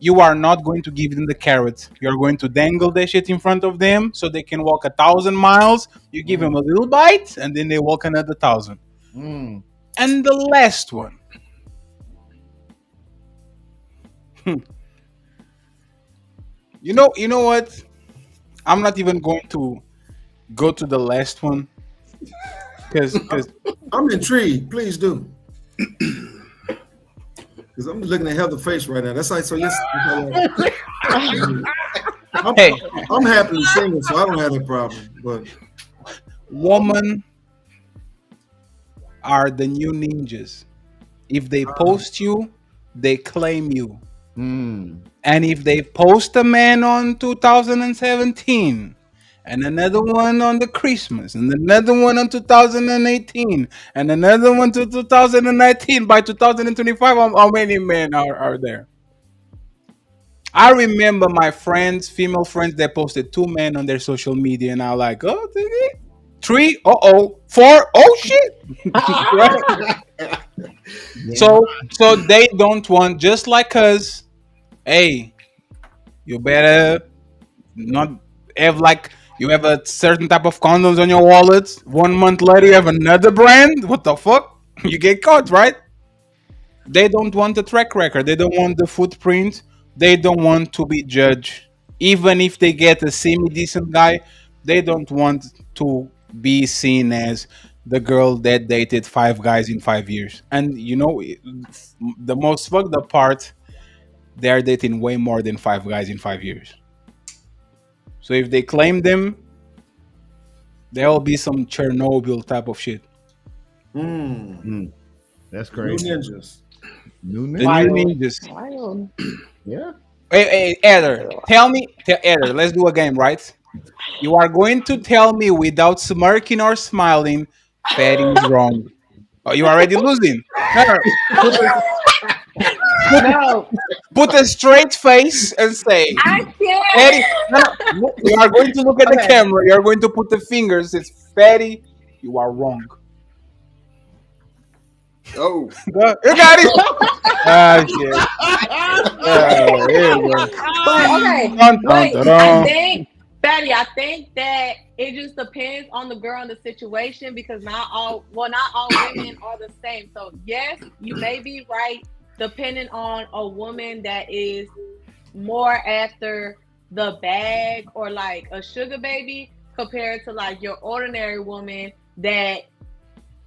You are not going to give them the carrot. You're going to dangle that shit in front of them so they can walk 1,000 miles. You give them a little bite, and then they walk another 1,000. And the last one. You know what? I'm not even going to go to the last one because I'm intrigued. Please do. Because I'm looking at Heather's face right now. That's like, so yes. I'm happily single, so I don't have that problem. But women are the new ninjas. If they post you, they claim you. And if they post a man on 2017, and another one on the Christmas, and another one on 2018, and another one to 2019. By 2025, how many men are there? I remember my friends, female friends, that posted 2 men on their social media, and I was like, oh, 3, 4, oh shit. So they don't want, just like us. Hey, you better not have like. You have a certain type of condoms on your wallet. 1 month later, you have another brand. What the fuck? You get caught, right? They don't want the track record. They don't want the footprint. They don't want to be judged. Even if they get a semi-decent guy, they don't want to be seen as the girl that dated 5 guys in 5 years. And you know, the most fucked up part, they're dating way more than 5 guys in 5 years. So if they claim them, there will be some Chernobyl type of shit. That's crazy. New ninjas. The new ninjas. Wild. Yeah. Hey, Eder, Eder, let's do a game, right? You are going to tell me without smirking or smiling, Fatty is wrong. Oh, you are already losing. No. Put a straight face and say, I can't. Fatty, no, you are going to look at the camera. You are going to put the fingers. It's Fatty, you are wrong. Oh. You got it. Ah, shit. Okay. I think, Fatty, I think that it just depends on the girl and the situation because not all women are the same. So yes, you may be right, depending on a woman that is more after the bag or like a sugar baby compared to like your ordinary woman that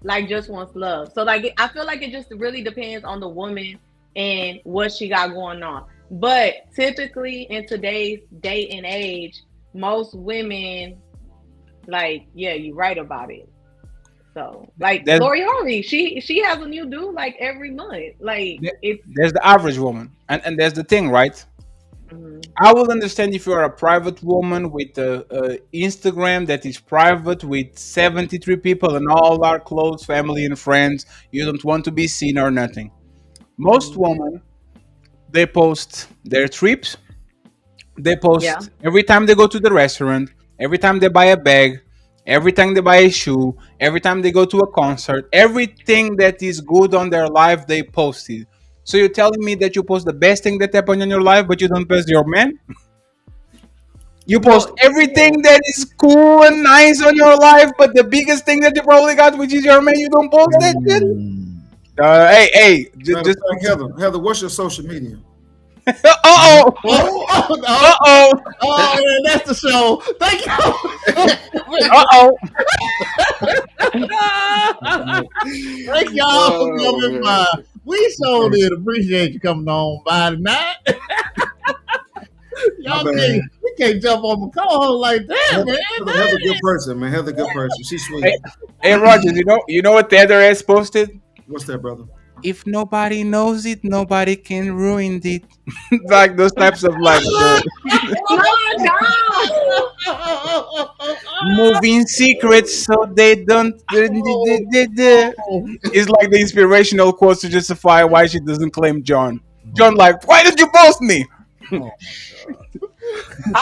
like just wants love. So like I feel like it just really depends on the woman and what she got going on. But typically in today's day and age, most women, like, yeah, you're right about it. So like Lori Harvey, she has a new dude like every month. Like there's the average woman, and there's the thing, right? I will understand if you're a private woman with a Instagram that is private with 73 people and all our close family and friends. You don't want to be seen or nothing. Most women, they post their trips. They post every time they go to the restaurant, every time they buy a bag, every time they buy a shoe, every time they go to a concert. Everything that is good on their life, they post it. So you're telling me that you post the best thing that happened in your life, but you don't post your man? You post everything that is cool and nice on your life, but the biggest thing that you probably got, which is your man, you don't post that shit? Hey, just Heather, what's your social media? Uh-oh. Oh, man, that's the show. Thank you. Thank y'all for coming by. We so did appreciate you coming on by tonight. Y'all we can't jump on the call like that, man. Heather, good person, man. Heather, good person. She's sweet. Hey, Rogers, you know what the other ass posted? What's that, brother? If nobody knows it, nobody can ruin it. Like those types of like moving secrets so they don't. It's like the inspirational quotes to justify why she doesn't claim John. John, like, why did you post me?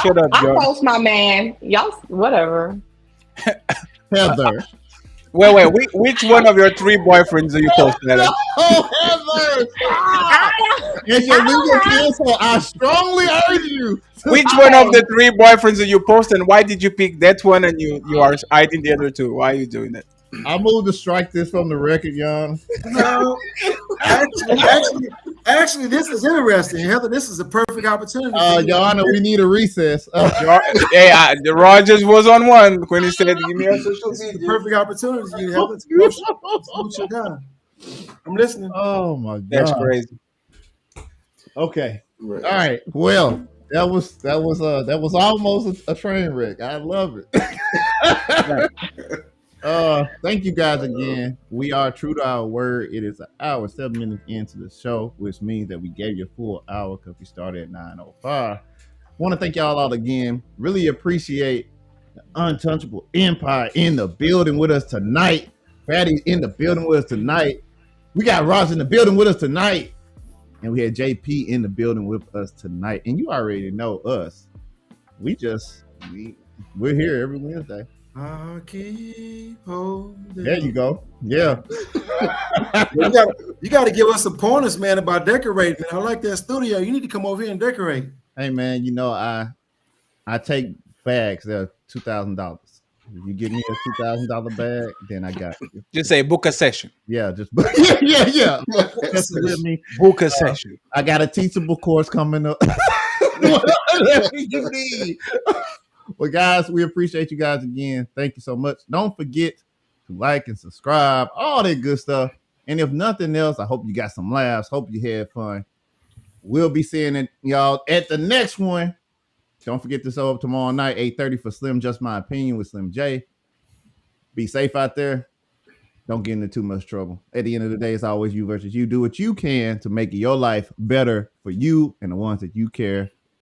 Shut up, John. I post my man. Y'all, whatever. Heather. Wait. Which one of your 3 boyfriends do you post, Heather? Oh, Heather! It's your legal counsel. I strongly urge you. Which one of the 3 boyfriends do you post, and why did you pick that one and you are hiding the other 2? Why are you doing that? I moved to strike this from the record, young. No, actually, this is interesting, Heather. This is a perfect opportunity. Your Honor, we need a recess. The Rogers was on one when he said, "Give me a social media." Perfect opportunity, Heather. I'm listening. Oh my God, that's crazy. Okay, all right. Well, that was almost a train wreck. I love it. Thank you guys again. We are true to our word. It is an hour, 7 minutes into the show, which means that we gave you a full hour because we started at 9:05. Want to thank y'all all again. Really appreciate the Untouchable Empire in the building with us tonight. Fatty's in the building with us tonight. We got Ross in the building with us tonight. And we had JP in the building with us tonight. And you already know us. We're here every Wednesday. I keep holding. There you go. Yeah. you got to give us some pointers, man, about decorating. I like that studio. You need to come over here and decorate. Hey, man, I take bags that are $2,000. If you give me a $2,000 bag, then I got you. Just say book a session. Yeah, yeah. Book a session. I got a teachable course coming up. Whatever you need. Well, guys, we appreciate you guys again. Thank you so much. Don't forget to like and subscribe, all that good stuff. And if nothing else, I hope you got some laughs. Hope you had fun. We'll be seeing y'all at the next one. Don't forget to show up tomorrow night, 8:30 for Slim Just My Opinion with Slim J. Be safe out there. Don't get into too much trouble. At the end of the day, it's always you versus you. Do what you can to make your life better for you and the ones that you care